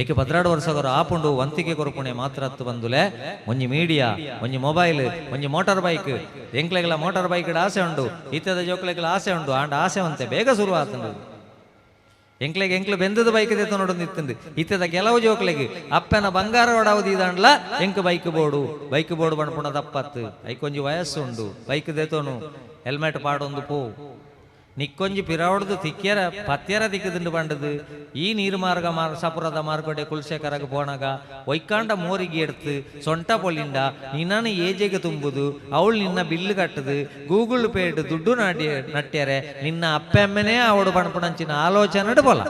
ಐಕೆ 16 ವರ್ಷಗರು ಆಪುಂಡು ವಂತಿಕೆ ಕೊರಪುಣೆ ಮಾತ್ರ ಹತ್ತು ಬಂದುಲೆ ಒಂಜಿ ಮೀಡಿಯಾ ಒಂಜಿ ಮೊಬೈಲ್ ಒಂಜಿ ಮೋಟಾರ್ ಬೈಕ್ ಎಂಕ್ಲೆಗಳ ಮೋಟಾರ್ ಬೈಕ್ ಆಸೆ ಉಂಡು ಇತ್ತದ ಜೋಕ್ಲೆಗಳ ಆಸೆ ಉಂಡು ಆಂಡ ಆಸೆ ಅಂತೆ ಬೇಗ ಶುರು ಆತಂಡು ಎಂಕ್ಲೆಗೆ ಬೆಂದದ ಬೈಕ್ ದೇತ ನೋಡೊಂದಿತ್ತಂದು ಇತ್ತದ ಕೆಲವು ಜೋಕ್ಲೆಗೆ ಅಪ್ಪನ ಬಂಗಾರ ಒಡಾವದು ಇದಾಂಡ್ಲ ಎಂಕ್ ಬೈಕ್ ಬೋರ್ಡು ಬಣ್ಪುಣ ತಪ್ಪತ್ತು ಐಕೊಂಜಿ ವಯಸ್ಸು ಉಂಡು ಬೈಕ್ ದೇತೋನು ಹೆಲ್ಮೆಟ್ ಪಾಡೊಂದು ಪೋ ನಿಕ್ಕೊಂಜಿ ಪಿರಾವಡ್ದು ತಿಕ್ಕ್ಯರ ಪತ್ಯರ ದಿಕ್ಕದಿಂಡು ಬಂಡದು ಈ ನೀರು ಮಾರ್ಗ ಸಪುರದ ಮಾರ್ಕೊಡೆ ಕುಲ್ಶೇಖರಗೆ ಪೋಣಾಗ ಒಯ್ಕಾಂಡ ಮೋರಿಗೆ ಎಡ್ತು ಸೊಂಟ ಪೊಳ್ಳಿಂಡ ನಿನ್ನ ಏಜೆಗೆ ತುಂಬುದು ಅವಳು ನಿನ್ನ ಬಿಲ್ಲು ಕಟ್ಟದು ಗೂಗಲ್ ಪೇಡ್ ದುಡ್ಡು ನಟ್ಟ್ಯಾರೆ ನಿನ್ನ ಅಪ್ಪೆಮ್ಮೆನೇ ಅವಡು ಬಣ್ಪುಣಂಚಿನ ಆಲೋಚನೆ ಪೊಲ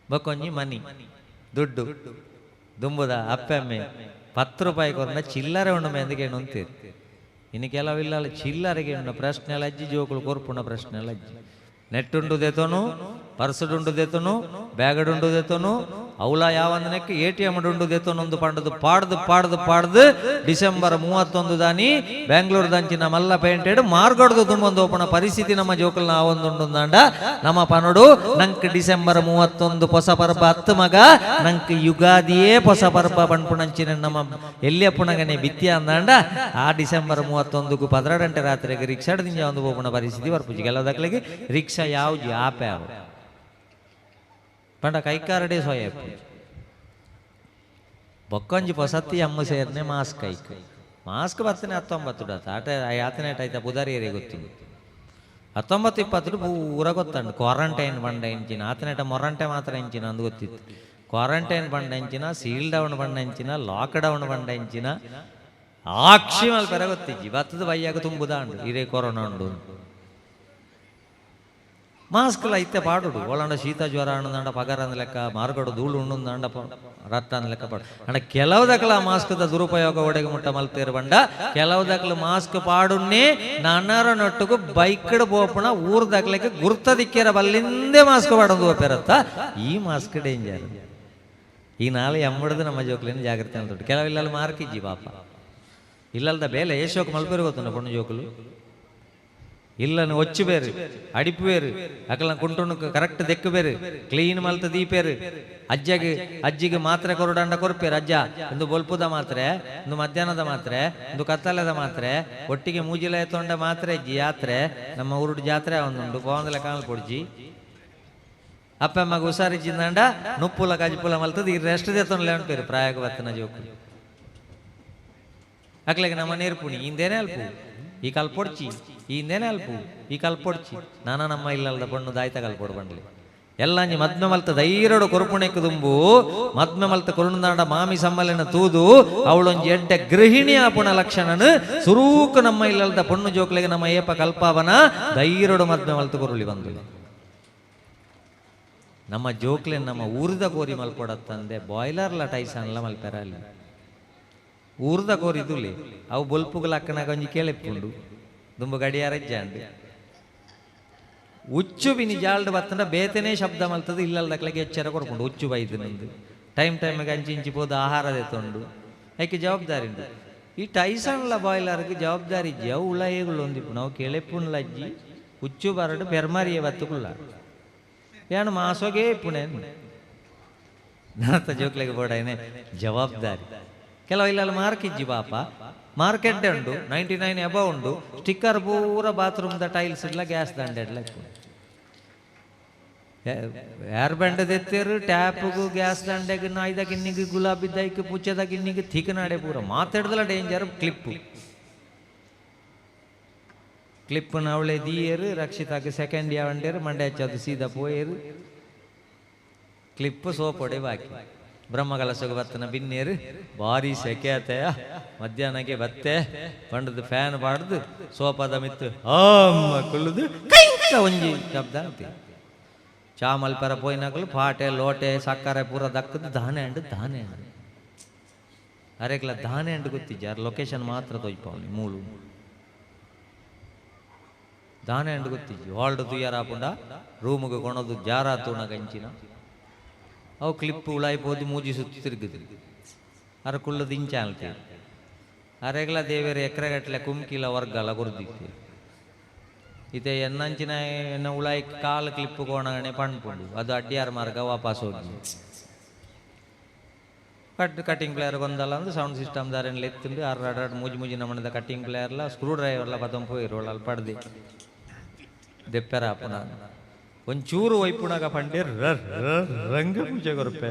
ಬಕ್ಕೊಂಜಿ ಮನಿ ದುಡ್ಡು ದುಂಬುದ ಅಪ್ಪೆಮ್ಮೆ 10 ರೂಪಾಯಿ ಕೊರನ ಚಿಲ್ಲರೆ ಉಂಡು ಮೆಂದಿಗೆ ಅಂತೀರಿ ಇನ್ನು ಕೆಲವಿಲ್ಲ ಚಿಲ್ಲರೆಗೆ ಉಂಡ ಪ್ರಶ್ನೆ ಅಜ್ಜಿ ಜೋಕುಲು ಕೊರ್ಪುಣ ಪ್ರಶ್ನೆ ಅಜ್ಜಿ ನೆಟ್ಟುಂಡು ದೇತೋನು ಪರ್ಸಡುಂಡು ದೆತನು ಬ್ಯಾಗಡುಂಡು ದೆತನು ಅವಲ ಯಾವಂದನಕ್ಕೆ ATM ಡುಂಡು ದೆತನೊಂದು ಪಂಡದು ಪಾಡ್ದು ಡಿಸೆಂಬರ್ 31 ದಾನಿ ಬೆಂಗಳೂರು ದಂಚಿನ ಮಲ್ಲ ಪೇಂಟೆಡ್ ಮಾರ್ಗಡ್ದು ತುಂಬೊಂದು ಓಪಣ ಪರಿಸ್ಥಿತಿ ನಮ್ಮ ಜೋಕಲ್ ನಾವೊಂದುಂಡುಂದಾಂಡ ನಮ್ಮ ಪನಡು ನಂಕ್ ಡಿಸೆಂಬರ್ 31 ಹೊಸ ಪರ್ಬ 10 ಮಗ ನಂಕ್ ಯುಗಾದಿಯೇ ಹೊಸ ಪರ್ಬ ಪಂಪುಣಂಚಿನ ನಮ್ಮ ಎಲ್ಲಿಯಪ್ಪುಣಗನೆ ಬಿತ್ತಿ ಅಂದಾಂಡ ಆ ಡಿಸೆಂಬರ್ 31ಗೂ 12 ಗಂಟೆ ರಾತ್ರಿಗೆ ರಿಕ್ಷಾಡ್ದಿಂದ ಒಂದು ಓಪಣ ಪರಿಸ್ಥಿತಿ ಬರ್ಪುಜಿ ಕೆಲವದಕ್ಲಿಗೆ ರಿಕ್ಷಾ ಯಾವ್ದು ಆಪೆ ಯಾವ ಪಂಡ ಕೈಕಾರಡೆ ಸೊಯಪ್ಪು ಬೊಕ್ಕೊಂಜಿ ಪೊಸತ್ತಿ ಅಮ್ಮ ಸೇರ್ನೆ ಮಾಸ್ಕ್ ಐಕ್ ಮಾಸ್ಕ್ ಬರ್ತನೆ 19 ಆಟ ಯಾತನೆ ಆಯ್ತಾ ಬುಧಾರಿಯರೇ ಗೊತ್ತಿಲ್ಲ 19-20 ಪೂರ ಗೊತ್ತಂಡು ಕ್ವಾರಂಟೈನ್ ಬಂಡ ಎಂಚಿನ ಆತನೇಟ ಮೊರಂಟೆ ಮಾತ್ರ ಎಂಚಿನ ಅಂದು ಗೊತ್ತಿತ್ತು ಕ್ವಾರಂಟೈನ್ ಬಂಡ ಎಂಚಿನ ಸೀಲ್ ಡೌನ್ ಬಂಡ ಎಂಚಿನ ಲಾಕ್ ಡೌನ್ ಬಂಡ ಎಂಚಿನ ಆಕ್ಷಿ ಮಲ್ಪೆರ ಗೊತ್ತಿಜ್ಜಿ ಬತ್ತದ ಬೈಯಾಗ ತುಂಬುದಾಂಡು ಇರೇ ಕೊರೋನಾ ಉಂಡು ಮಾಸ್ಕ್ಲ ಐತೆ ಪಾಡುಡು ಒಳಂಡ ಶೀತ ಜ್ವರ ಅನ್ನೋದಂಡ ಪಗಾರ ಅಂದ ಲೆಕ್ಕ ಮಾರ್ಗಡು ಧೂಳು ಉಣ್ಣುಂದಂಡ ರತ್ತ ಅಂದ ಲೆಕ್ಕ ಪಾಡು ಅಂಡ ಕೆಲವುದಕ್ಲ ಮಾಸ್ಕ್ದ ದುರುಪಯೋಗ ಒಡೆಗೆ ಮುಟ್ಟ ಮಲ್ತೇರು ಬಂಡ ಕೆಲವುದಕ್ಲ ಮಾಸ್ಕ್ ಪಾಡುನ್ನೇ ನನ್ನರ ನೊಟ್ಟುಗು ಬೈಕಡ್ ಪೋಪಣ ಊರ್ದಕ್ಲಕ್ಕೆ ಗುರ್ತದಿಕ್ಕೇರ ಬಲ್ಲಿಂದೇ ಮಾಸ್ಕ್ ಪಾಡೋದು ಓಪೇರತ್ತ ಈ ಮಾಸ್ಕ್ ಡೇಂಜರ್ ಈ ನಾಳೆ ಎಂಬುಡ್ದು ನಮ್ಮ ಜೋಕ್ಲಿನ ಜಾಗ್ರತೆ ಅಂತ ಕೆಲವಿಲ್ಲ ಮಾರ್ಕಿಜ್ಜಿ ಪಾಪ ಇಲ್ಲಲ್ದ ಬೇಲೆ ಏಶೋಕ್ ಮಲ್ಪೇರು ಗೊತ್ತುಂಡ ಪೊಣ್ಣು ಜೋಕುಲು ಇಲ್ಲನು ಒಚ್ಚು ಬೇರು ಅಡಿಪು ಬೇರು ಅಕಲ ಕುಂಟುಣ್ಣು ಕರೆಕ್ಟ್ ದೆಕ್ಕು ಬೇರು ಕ್ಲೀನ್ ಮಲ್ತ ದೀಪೇರು ಅಜ್ಜಿಗೆ ಮಾತ್ರೆ ಕೊರಡಂಡ ಕೊರ್ಪೇರು ಅಜ್ಜ ಒಂದು ಬೊಲ್ಪುದ ಮಾತ್ರೆ ಒಂದು ಮಧ್ಯಾಹ್ನದ ಮಾತ್ರೆ ಒಂದು ಕತ್ತಲದ ಮಾತ್ರೆ ಒಟ್ಟಿಗೆ ಮೂಜಿಲ ಎತ್ತೊಂಡ ಮಾತ್ರೆ ಅಜ್ಜಿ ಯಾತ್ರೆ ನಮ್ಮ ಊರುಡು ಜಾತ್ರೆ ಒಂದುಂಡು ಪೋಂದಲ ಕಾಣಲ್ ಕೊಡ್ಜಿ ಅಪ್ಪ ಮಗ ಹುಷಾರಿಜ್ಜಿಂದಂಡ ನುಪ್ಪುಲ ಕಜಿಪುಲ ಮಲ್ತದ ಈ ರೆಸ್ಟ್ ದೆತ್ತೊಂಡ್ಲೆ ಅನ್ಪೇರು ಪ್ರಾಯಕ ಬತ್ತನ ಜೋಕು ಅಕ್ಲೆಗೆ ನಮ್ಮ ನೇರ್ಪುಣಿ ಇಂದೇನೆ ಅಲ್ಪು ಈ ಕಲ್ಪೊಡ್ಚಿ ಈ ಇಂದೇನೆ ಅಲ್ಪು ಈ ಕಲ್ಪೊಡ್ಚಿ ನಾನ ನಮ್ಮ ಇಲ್ಲದ ಬಣ್ಣು ದಾಯ್ತ ಕಲ್ಪೊಡು ಬಂಡ್ಲಿ ಎಲ್ಲಂಜಿ ಮದ್ಮೆ ಮಲ್ತ ಧೈರ್ಯಡು ಕೊರುಪುಣೆಕ್ಕು ದುಂಬು ಮದ್ಮೆ ಮಲ್ತ ಕೊರುಣದಾಂಡ ಮಾಮಿ ಸಮ್ಮಲಿನ ತೂದು ಅವಳೊಂಜಿ ಎಡ್ಡೆ ಗೃಹಿಣಿ ಆಪುಣ ಲಕ್ಷಣನು ಸುರೂಕು ನಮ್ಮ ಇಲ್ಲದ ಪೊಣ್ಣು ಜೋಕ್ಲೆಗೆ ನಮ್ಮ ಏಪ ಕಲ್ಪಾವನ ಧೈರ್ಯಡು ಮದ್ಮೆ ಮಲ್ತ ಕೊರುಳಿ ಬಂದು ನಮ್ಮ ಜೋಕ್ಲೆ ನಮ್ಮ ಊರ್ದ ಕೋರಿ ಮಲ್ಪೊಡತ್ತಂದೆ ಬಾಯ್ಲರ್ಲ ಟೈಸನ್ಲ ಮಲ್ಪೆರ ಅಲ್ಲಿ ಊರ್ದ ಕೋರಿದುಲಿ ಅವು ಬೊಲ್ಪುಗಳ ಅಕ್ಕನಾಗ ಒಂಜಿ ಕೇಳೆಪ್ಪುಂಡು ದುಂಬು ಗಡಿಯಾರಜ್ಜಾಂಡು ಉಚ್ಚು ಬಿನಿ ಜಾಲ್ಡ್ ಬತ್ತಂಡ ಬೇತನೇ ಶಬ್ದ ಮಲ್ತದ ಇಲ್ಲಲ್ದಕ್ಲಗೆ ಎಚ್ಚರ ಕೊಡ್ಕೊಂಡು ಉಚ್ಚು ಬೈದು ನಂದು ಟೈಮ್ಗೆ ಇಂಚಿ ಪೋದು ಆಹಾರ ದೆತ್ತೊಂಡು ಯಾಕೆ ಜವಾಬ್ದಾರಿ ಉಂಟು ಈ ಟೈಸನ್ಲ ಬಾಯ್ಲರ್ಗೆ ಜವಾಬ್ದಾರಿ ಇಜ್ಜಿ ಅವು ಉಳಾಯಿಗಳು ಒಂದಿಪ್ಪು ನಾವು ಕೇಳೆಪ್ಪುಣ್ಲ ಅಜ್ಜಿ ಉಚ್ಚು ಬರಡು ಬೆರ್ಮಾರಿಯ ಬತ್ತುಕುಳ್ಳ ಏನು ಮಾಸೋಗೆ ಇಪ್ಪುಣೇನು ನಾತ ಜೋಕ್ಲೆಗೆ ಬೋಡಾಯನೆ ಜವಾಬ್ದಾರಿ ಕೆಲವು ಇಲ್ಲ ಮಾರ್ಕಿಜ್ಜಿ ಪಾಪ ಮಾರ್ಕೆಟ್ ಉಂಡು 99 ಎಬೋ ಉಂಡು ಸ್ಟಿಕ್ಕರ್ ಪೂರ ಬಾತ್ರೂಮ್ದ ಟೈಲ್ಸ್ ಇಲ್ಲ ಗ್ಯಾಸ್ ದಂಡೆಡ್ಲ ಏರ್ ಬ್ಯಾಂಡ್ ದೆತ್ತೇರು ಟ್ಯಾಪ್ಗೂ ಗ್ಯಾಸ್ ದಂಡೆಗೆ ನಾಯ್ದ ಗಿನ್ನಿಗೆ ಗುಲಾಬಿ ದೈಕ್ ಪುಚ್ಚದ ಗಿನ್ನಿಗೆ ಥಿಕನಾಡೆ ಪೂರ ಮಾತಾಡ್ದಲ್ಲ ಡೇಂಜರ್ ಕ್ಲಿಪ್ ನವಳೆ ದೀಯರು ರಕ್ಷಿತಾಗೆ ಸೆಕೆಂಡ್ ಯಾವಂಡೇರು ಮಂಡೆ ಹಚ್ಚೋದು ಸೀದಾ ಪೋಯರು ಕ್ಲಿಪ್ ಸೋಪೊಡೆ ಬಾಕಿ ಬ್ರಹ್ಮಕಲಸಗೆ ಬತ್ತನ ಬಿನ್ನೇರು ಭಾರಿ ಸೆಕೆ ಆತೆಯ ಮಧ್ಯಾಹ್ನಕ್ಕೆ ಬತ್ತೆ ಬಂಡದು ಫ್ಯಾನ್ ಬಾಡ್ದು ಸೋಪದ ಮಿತ್ತು ಅಮ್ಮ ಕುಳ್ಳುದು ಒಂಜಿ ಶಬ್ದ ಅಂತೆ ಚಾ ಮಲ್ಪರ ಪೋಯ್ನಾಕಲು ಪಾಟೆ ಲೋಟೆ ಸಕ್ಕರೆ ಪೂರ ದಕ್ಕದು ದಾನೆ ಅಂಡು ಅರೆಗ್ಲ ದಾನೆ ಅಂಡು ಗೊತ್ತಿಜ್ಜಾರ ಲೊಕೇಶನ್ ಮಾತ್ರ ತೊಯ್ಪವನಿ ಮೂಳು ದಾನೆ ಅಂಡು ಗೊತ್ತಿಜ್ಜಿ ಹಾಲ್ಡ್ ತುಯ್ಯಾರಾಪುಂಡ ರೂಮ್ಗೆ ಕೊಣದು ಜಾರ ತೂಣ ಗಂಚಿನ ಅವು ಕ್ಲಿಪ್ ಉಳಾಯ್ಪೋದು ಮೂಜಿ ಸುತ್ತಿ ತಿರುಗಿದ್ರಿ ಅರಕುಳ್ಳದು ಇಂಚಾಲ್ತಿ ಅರೆಗ್ಲ ದೇವೇರು ಎಕರೆಗಟ್ಟಲೆ ಕುಮ್ಕಿಲ ವರ್ಗಲ ಗುರ್ದಿತ್ತು ಇತೆ ಎನ್ನಂಚಿನ ಎನ್ನ ಉಳಾಯಿ ಕಾಲು ಕ್ಲಿಪ್ ಕೋಣಗಣೆ ಪಣ್ಪುಂಡು ಅದು ಅಡ್ಡಿಯಾರ ಮಾರ್ಗ ವಾಪಸ್ ಹೋಗಿ ಕಟ್ಟಿಂಗ್ ಪ್ಲೇಯರ್ ಗೊಂದಲ್ಲ ಅಂದ್ರೆ ಸೌಂಡ್ ಸಿಸ್ಟಮ್ ದಾರೆಲ್ಲ ಎತ್ತಿಂಡು ಅರ್ರಾಡ್ ಮೂಜಿ ನಮ್ಮನದ ಕಟ್ಟಿಂಗ್ ಪ್ಲೇಯರ್ಲ ಸ್ಕ್ರೂ ಡ್ರೈವರ್ಲ ಪದಂ ಪೋಯಿರು ಅಲ್ಲಿ ಪಡ್ದು ದೆಪ್ಪೆರ ಪುನ ಒಂಚೂರು ವೈಪುಣಗ ಪಂಡೆ ರಂಗ ಪೂಜೆ ಕೊರಪೆ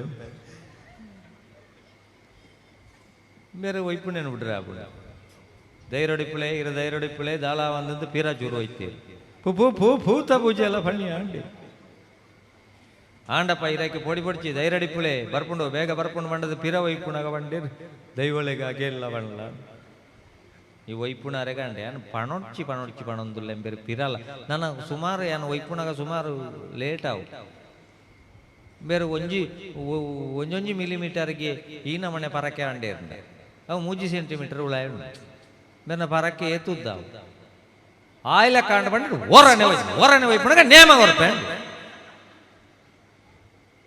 ಬೇರೆ ವೈಪುಣೆನು ಬಿಡ್ರೆ ಆ ಪುಣ ಧೈರ್ಯಡಿಪ್ಪಳೆ ದಾಳ ಒಂದಂದು ಪೀರ ಚೂರು ಹೋಯ್ತೀರಿ ಭೂತ ಪೂಜೆ ಎಲ್ಲ ಪಣ್ಣಿ ಆಂಡಿ ಆಂಡಪ್ಪ ಇರಕ್ಕೆ ಪೊಡಿ ಪೊಡ್ಚಿ ಧೈರ್ಯಡಿಪ್ಪಳೆ ಬರ್ಪುಂಡು ಬೇಗ ಬರ್ಪುಂಡು ಬಂಡದು ಪಿರ ವೈಪುಣಗ ಬಂಡೇರು ದೈವಳೆಗ ಅಗೆಲ್ಲ ಬಂಡ್ಲ ಈ ವೈಪುಣ ಅರೆಗಂಡೆ ಏನು ಪಣೊಡ್ಚಿ ಪಣೊಂದುಲ್ಲ ಎಂಬೇರು ಪಿರಲ್ಲ ನನ್ನ ಸುಮಾರು ಏನು ವೈಪುಣಗ ಸುಮಾರು ಲೇಟ್ ಆವು ಬೇರೆ ಒಂಜೊಂಜಿ ಮಿಲಿಮೀಟರ್ಗೆ ಈ ನಮನೆ ಪರಕೆ ಅಂಡೇ ಅವು 3 ಸೆಂಟಿಮೀಟರ್ ಉಳಾಯ ಬೇರೆ ಪರಕ್ಕೆ ಏತುದ್ದಾವು ಆಯ್ಲ ಕಾಂಡ ಬಂದ್ರೆ ಓರನೆ ವೈಪುಣಗ ನೇಮ ಹೊರಪೆ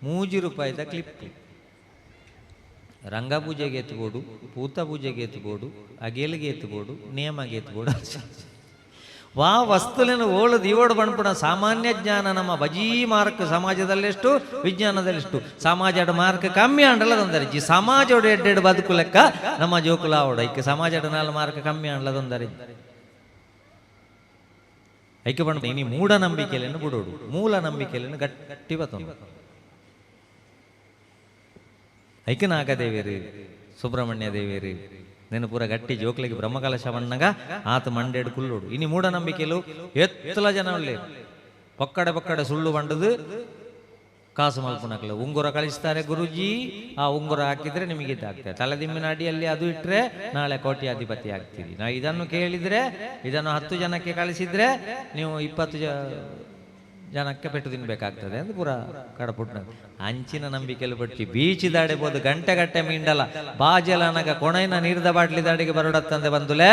₹3 ಕ್ಲಿಪ್ ರಂಗ ಪೂಜೆಗೆ ಎತ್ತುಬೋಡು, ಪೂತ ಪೂಜೆಗೆ ಎತ್ತುಬೋಡು, ಅಗೇಲಿಗೆ ಎತ್ತುಬೋಡು, ನೇಮಗೆ ಎತ್ತುಬೋಡು. ವಾ ವಸ್ತುಲಿನ ಓಳದು ಇವಡು ಬಣ್ಪುಣ ಸಾಮಾನ್ಯ ಜ್ಞಾನ ನಮ್ಮ ಬಜೀ ಮಾರ್ಕ್ ಸಮಾಜದಲ್ಲೆಷ್ಟು ವಿಜ್ಞಾನದಲ್ಲೆಷ್ಟು ಸಮಾಜದ ಮಾರ್ಕ್ ಕಮ್ಮಿ ಅಂಡಲದೊಂದರಿಜಿ ಸಮಾಜೋಡು ಎಡ್ಡೆಡು ಬದುಕು ಲೆಕ್ಕ ನಮ್ಮ ಜೋಕುಲ ಅವಡ ಐಕೆ ಸಮಾಜದ 4 ಮಾರ್ಕ್ ಕಮ್ಮಿ ಅಂಡಲದೊಂದರಿ ಐಕೆ ಬಣ್ಣ ಇನಿ ಮೂಢನಂಬಿಕೆಯನ್ನು ಬಿಡೋಡು, ಮೂಲ ನಂಬಿಕೆಯನ್ನು ಗಟ್ಟಿ ಬತ್ತೊಂದು ಐಕೆ ನಾಗದೇವೇರು ಸುಬ್ರಹ್ಮಣ್ಯ ದೇವೇರು నేను ಪೂರ ಗಟ್ಟಿ ಜೋಕ್ಲಿಗೆ ಬ್ರಹ್ಮಕಲಶ ಬಣ್ಣಗ ಆತ ಮಂಡೆಡು ಕುಲ್ಲೋಡು. ಇನಿ ಮೂಢನಂಬಿಕೆಲು ಎತ್ತಲ ಜನ ಒಳ್ಳೆ ಪಕ್ಕಡೆ ಸುಳ್ಳು ಬಂಡದು ಕಾಸು ಮಲ್ಪುನಕ್ಲು ಉಂಗುರ ಕಳಿಸ್ತಾರೆ ಗುರುಜಿ, ಆ ಉಂಗುರ ಹಾಕಿದ್ರೆ ನಿಮಗೆ ಇದಾಗ್ತದೆ. ತಲೆದಿಮ್ಮಿನ ಅಡಿಯಲ್ಲಿ ಅದು ಇಟ್ಟರೆ ನಾಳೆ ಕೋಟ್ಯಾಧಿಪತಿ ಆಗ್ತೀರಿ. ನಾವು ಇದನ್ನು ಕೇಳಿದ್ರೆ, ಇದನ್ನು 10 ಜನಕ್ಕೆ ಕಳಿಸಿದ್ರೆ ನೀವು 20 ಜನಕ್ಕೆ ಪೆಟ್ಟು ತಿನ್ಬೇಕಾಗ್ತದೆ ಅಂತ ಪೂರ ಕಡಪುಟ್ಟ ಅಂಚಿನ ನಂಬಿಕೆಲು ಪಟ್ಟಿ ಬೀಚಿ ದಾಡಿಬೋದು ಗಂಟೆ ಮೀಂಡಲ ಬಾಜಲನಗ ಕೊಣೈನ ನೀರ್ದ ಬಾಟ್ಲಿ ದಾಡಿಗೆ ಬರಡತ್ತಂದೆ ಬಂದುಲೆ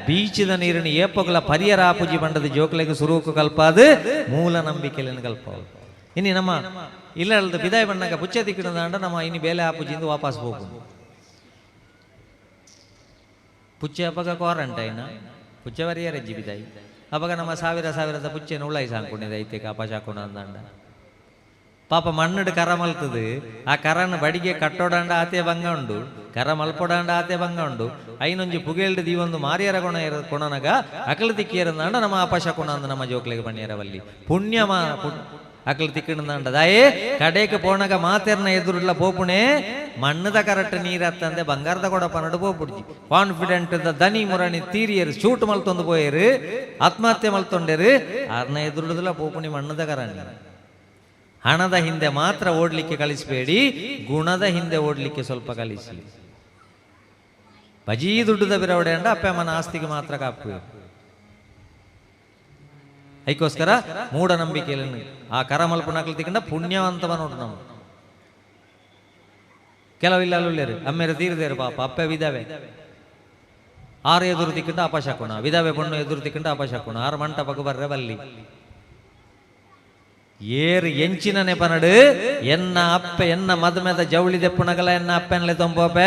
ಬೀಚಿದ ನೀರಿನ ಏಪೊಗಲ ಪರಿಯರ ಆಪುಜಿ ಬಂಡದ ಜೋಕ್ಲೆಗೆ ಸುರೂಕು ಕಲ್ಪಾದು ಮೂಲ ನಂಬಿಕೆಲಿನ ಕಲ್ಪವು. ಇನ್ನು ನಮ್ಮ ಇಲ್ಲದ ಬಿದಾಯ ಬಣ್ಣಗ ಪುಚ್ಚ ತಿಕ್ಕಿಡದಾಂಡ ನಮ್ಮ ಇನ್ನು ಬೇಲೆ ಆಪುಜಿಂದ ವಾಪಸ್ ಹೋಗುದು. ಪುಚ್ಚೆ ಅಪಗ ಕ್ವಾರಂಟೈನ್ ಪುಚ್ಚ ವರಿಯರಜ್ಜಿ ಬಿದಾಯಿ ಅವಾಗ ನಮ್ಮ ಸಾವಿರದ ಪುಚ್ಚೆನ ಉಳ್ಳಾಯಿಸಿ ಹಾಕೊಂಡಿದೆ ಐತೆ ಅಪಾಶ ಹಾಕೋಣ ಅಂದಂಡ ಪಾಪ ಮಣ್ಣಡು ಕರ ಮಲ್ತದು. ಆ ಕರನ ಬಡಿಗೆ ಕಟ್ಟೋಡಂಡ ಆತೆ ಬಂಗ ಉಂಡು, ಕರ ಮಲ್ಪೋಡಂಡ ಆತೆ ಬಂಗ ಉಂಡು. ಐನೊಂಜಿ ಪುಗೇಳ್ದು ಈ ಒಂದು ಮಾರಿಯರ ಕೊಣನಗ ಅಕಲು ತಿಕ್ಕಿಯರಂದಾಂಡ ನಮ್ಮ ಅಪಾಶ ಕೊಣ ಅಂದ ನಮ್ಮ ಜೋಕ್ಲೆಗೆ ಬಣ್ಣಿಯರವಲ್ಲಿ ಪುಣ್ಯ ಅಕಲು ತಿಕ್ಕಿಡಂದಾಂಡ ದಾಯೇ ಕಡೆಗೆ ಪೋಣಗ ಮಾತೆರ್ನ ಎದುರುಲ್ಲ ಪೋಪುಣೆ ಮಣ್ಣದ ಕರೆಕ್ಟ್ ನೀರತ್ತಂದೆ ಬಂಗಾರದ ಕೊಡಪ್ಪ ನಡು ಪೋಪುಡ್ಜಿ ಕಾನ್ಫಿಡೆಂಟ್ ದನಿ ಮುರಣಿ ತೀರಿಯರು ಶೂಟ್ ಮಲ್ತೊಂದು ಪೋಯರು ಆತ್ಮಹತ್ಯೆ ಮಲ್ತೊಂಡರು ಆರ್ನ ಎದುರುಲ್ಲ ಪೋಪುಣಿ ಮಣ್ಣದ ಕರಣಿ. ಹಣದ ಹಿಂದೆ ಮಾತ್ರ ಓಡ್ಲಿಕ್ಕೆ ಕಳಿಸಬೇಡಿ, ಗುಣದ ಹಿಂದೆ ಓಡ್ಲಿಕ್ಕೆ ಸ್ವಲ್ಪ ಕಲಿಸಿ. ಬಜೀ ದುಡ್ಡುದ ಬಿರವಡೆ ಅಂಡ ಅಪ್ಪಮ್ಮನ ಆಸ್ತಿಗೆ ಮಾತ್ರ ಕಾಪು. ಅದಕ್ಕೋಸ್ಕರ ಮೂಢನಂಬಿಕೆಯಲ್ಲಿ ಆ ಕರ ಮಲ್ಪನಕ್ಲು ತಿಕ್ಕಂಡ ಪುಣ್ಯವಂತವ ನೋಡು. ನಾವು ಕೆಲವಿಲ್ಲ ಅಲ್ಲುಳ್ಳೇರು ಅಮ್ಮೇರು ತೀರಿದೇರು ಪಾಪ ಅಪ್ಪೆ ವಿಧವೆ 6 ಎದುರು ತಿಕ್ಕಂಡ ಅಪಶಕುಣ, ವಿಧವೆ ಪಣ್ಣು ಎದುರು ತಿಕ್ಕಂಡ ಅಪಶಕುಣ. 6 ಮಂಟಪಕ್ಕೆ ಬರ್ರೆ ಬಲ್ಲಿ ಏರು ಎಂಚಿನ ನೆಪನಡು ಎನ್ನ ಅಪ್ಪೆ ಎನ್ನ ಮದುಮೆದ ಜವಳಿ ದೆಪ್ಪುನಗಲ ಎನ್ನ ಅಪ್ಪೆನ್ಲೆ ತೊಂಪೋಪೆ